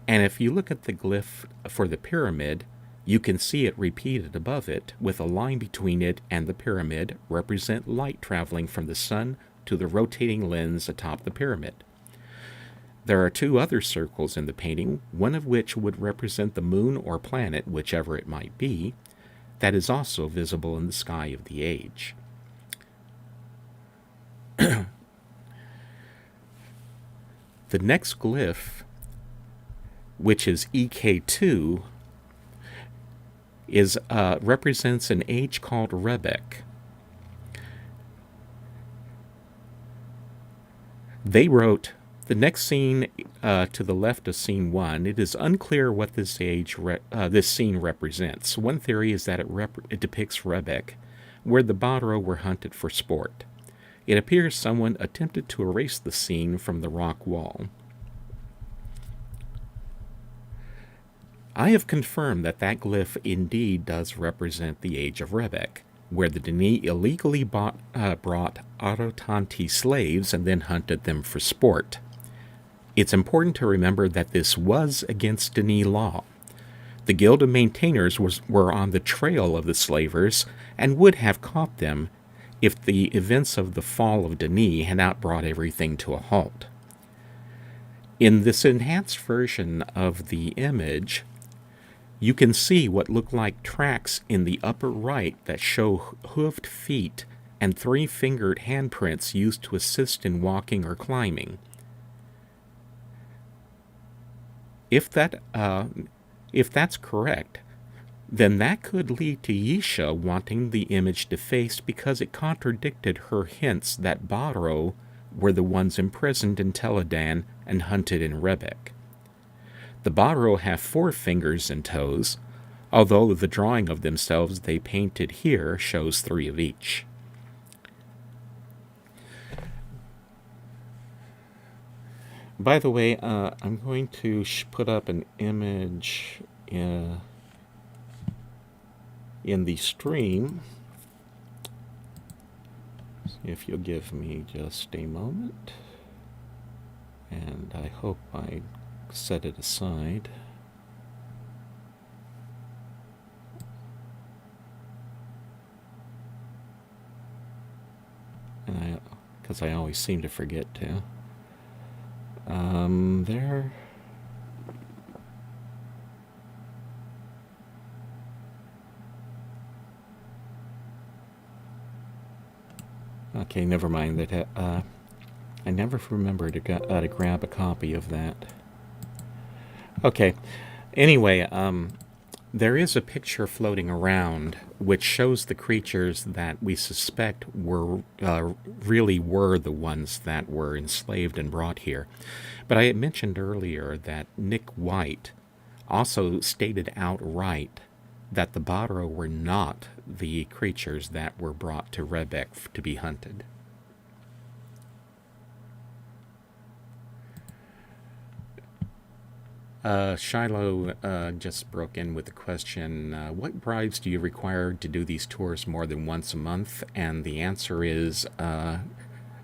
and if you look at the glyph for the pyramid, you can see it repeated above it, with a line between it and the pyramid represent light traveling from the sun to the rotating lens atop the pyramid. There are 2 other circles in the painting, one of which would represent the moon or planet, whichever it might be, that is also visible in the sky of the age. The next glyph, which is EK2, represents an age called Rebek. They wrote, "The next scene to the left of scene 1, it is unclear what this scene represents. One theory is that it depicts Rebek, where the Baro were hunted for sport. It appears someone attempted to erase the scene from the rock wall. I have confirmed that glyph indeed does represent the age of Rebek, where the Dini illegally brought Arotanti slaves and then hunted them for sport. It's important to remember that this was against Dini law. The Guild of Maintainers were on the trail of the slavers and would have caught them if the events of the fall of Dini had not brought everything to a halt. In this enhanced version of the image, you can see what look like tracks in the upper right that show hoofed feet and 3-fingered handprints used to assist in walking or climbing. If that's correct, then that could lead to Yisha wanting the image defaced because it contradicted her hints that Baro were the ones imprisoned in Teledan and hunted in Rebek. The Baro have 4 fingers and toes, although the drawing of themselves they painted here shows 3 of each. By the way, I'm going to put up an image in the stream. See if you'll give me just a moment. And I hope I set it aside. And because I always seem to forget to. There. Okay, never mind that. I never remember to grab a copy of that. Okay. Anyway, there is a picture floating around which shows the creatures that we suspect were really were the ones that were enslaved and brought here. But I had mentioned earlier that Nick White also stated outright that the Baro were not the creatures that were brought to Rebek to be hunted. Shiloh just broke in with the question, what bribes do you require to do these tours more than once a month? And the answer is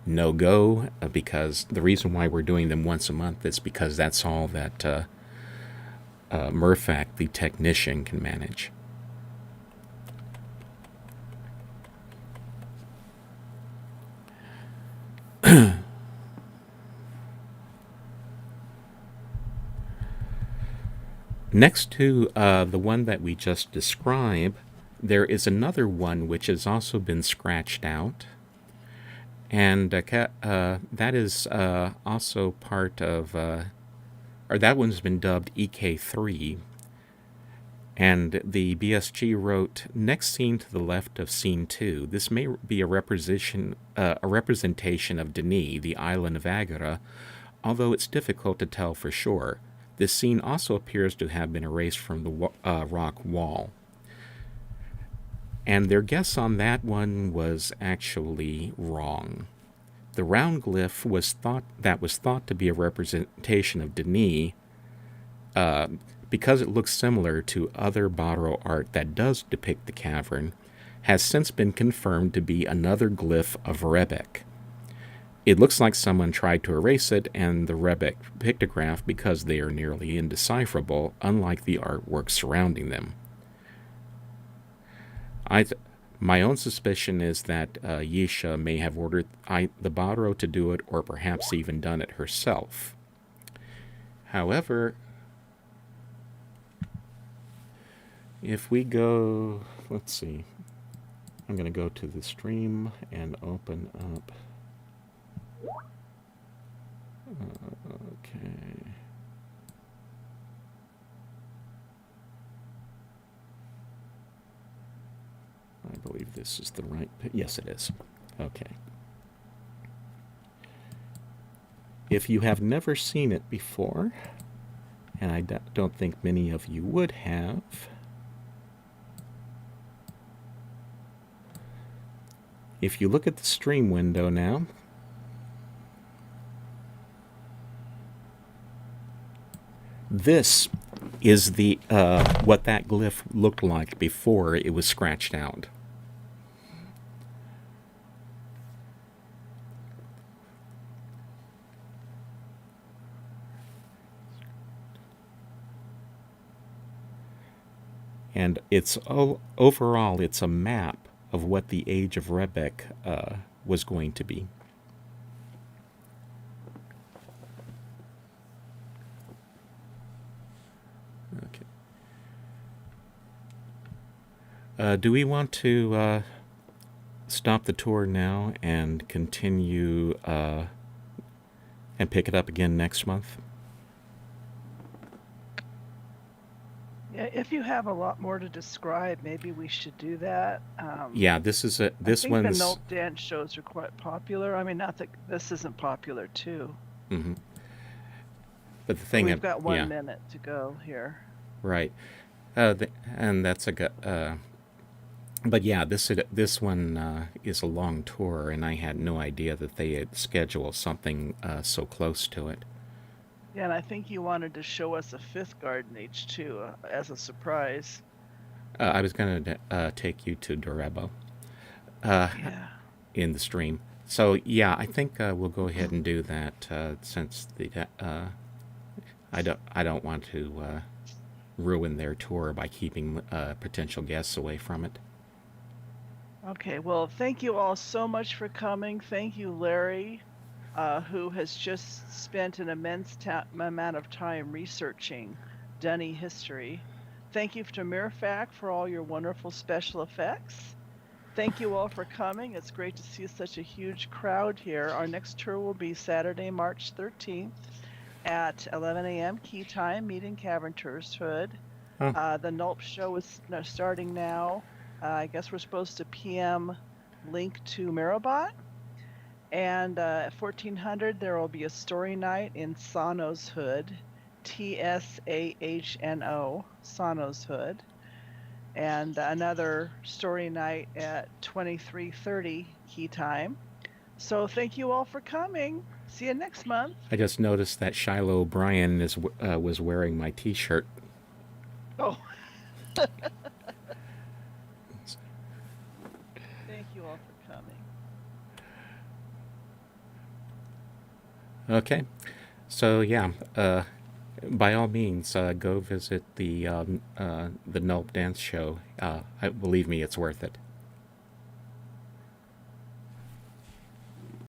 no go, because the reason why we're doing them once a month is because that's all that Murfak, the technician, can manage. Next to the one that we just described, there is another one which has also been scratched out. And that is also part of, or that one's been dubbed EK3. And the BSG wrote, next scene to the left of scene 2. This may be a representation of Denis, the island of Agara, although it's difficult to tell for sure. This scene also appears to have been erased from the rock wall. And their guess on that one was actually wrong. The round glyph was thought to be a representation of Denis, because it looks similar to other Baro art that does depict the cavern, has since been confirmed to be another glyph of Rebek. It looks like someone tried to erase it and the Rebek pictograph because they are nearly indecipherable, unlike the artwork surrounding them. My own suspicion is that Yisha may have ordered the Baro to do it, or perhaps even done it herself. However, if we go, let's see, I'm going to go to the stream and open up. Okay. I believe this is the right. Yes, it is. Okay. If you have never seen it before, and I don't think many of you would have, if you look at the stream window now, this is the what that glyph looked like before it was scratched out. And overall, it's a map of what the Age of Rebek was going to be. Okay. Do we want to stop the tour now and continue and pick it up again next month? Yeah, if you have a lot more to describe, maybe we should do that. Yeah, this is I think the one's. Nope dance shows are quite popular. I mean, not that this isn't popular too. Mm-hmm. But the thing, We've got 1 yeah, minute to go here. right, and that's a good. But yeah, this one is a long tour, and I had no idea that they had scheduled something so close to it. Yeah, and I think you wanted to show us a fifth garden age too, as a surprise. I was going to take you to Dorebo Yeah. in the stream. So yeah, I think we'll go ahead and do that since I don't want to ruin their tour by keeping potential guests away from it. Okay, well, thank you all so much for coming. Thank you, Larry, who has just spent an immense amount of time researching Dunny history. Thank you to Mirfac for all your wonderful special effects. Thank you all for coming. It's great to see such a huge crowd here. Our next tour will be Saturday, March 13th at 11 a.m. Key Time, meeting Cavern Tours Hood. Oh. The Nulp show is starting now. I guess we're supposed to PM link to Marabot. And at 1400, there will be a story night in Sano's Hood, Tsahno, Sano's Hood. And another story night at 2330 Key Time. So thank you all for coming. See you next month. I just noticed that Shiloh O'Brien was wearing my T-shirt. Oh. Thank you all for coming. Okay, so yeah, by all means, go visit the Nulp Dance Show. Believe me, it's worth it.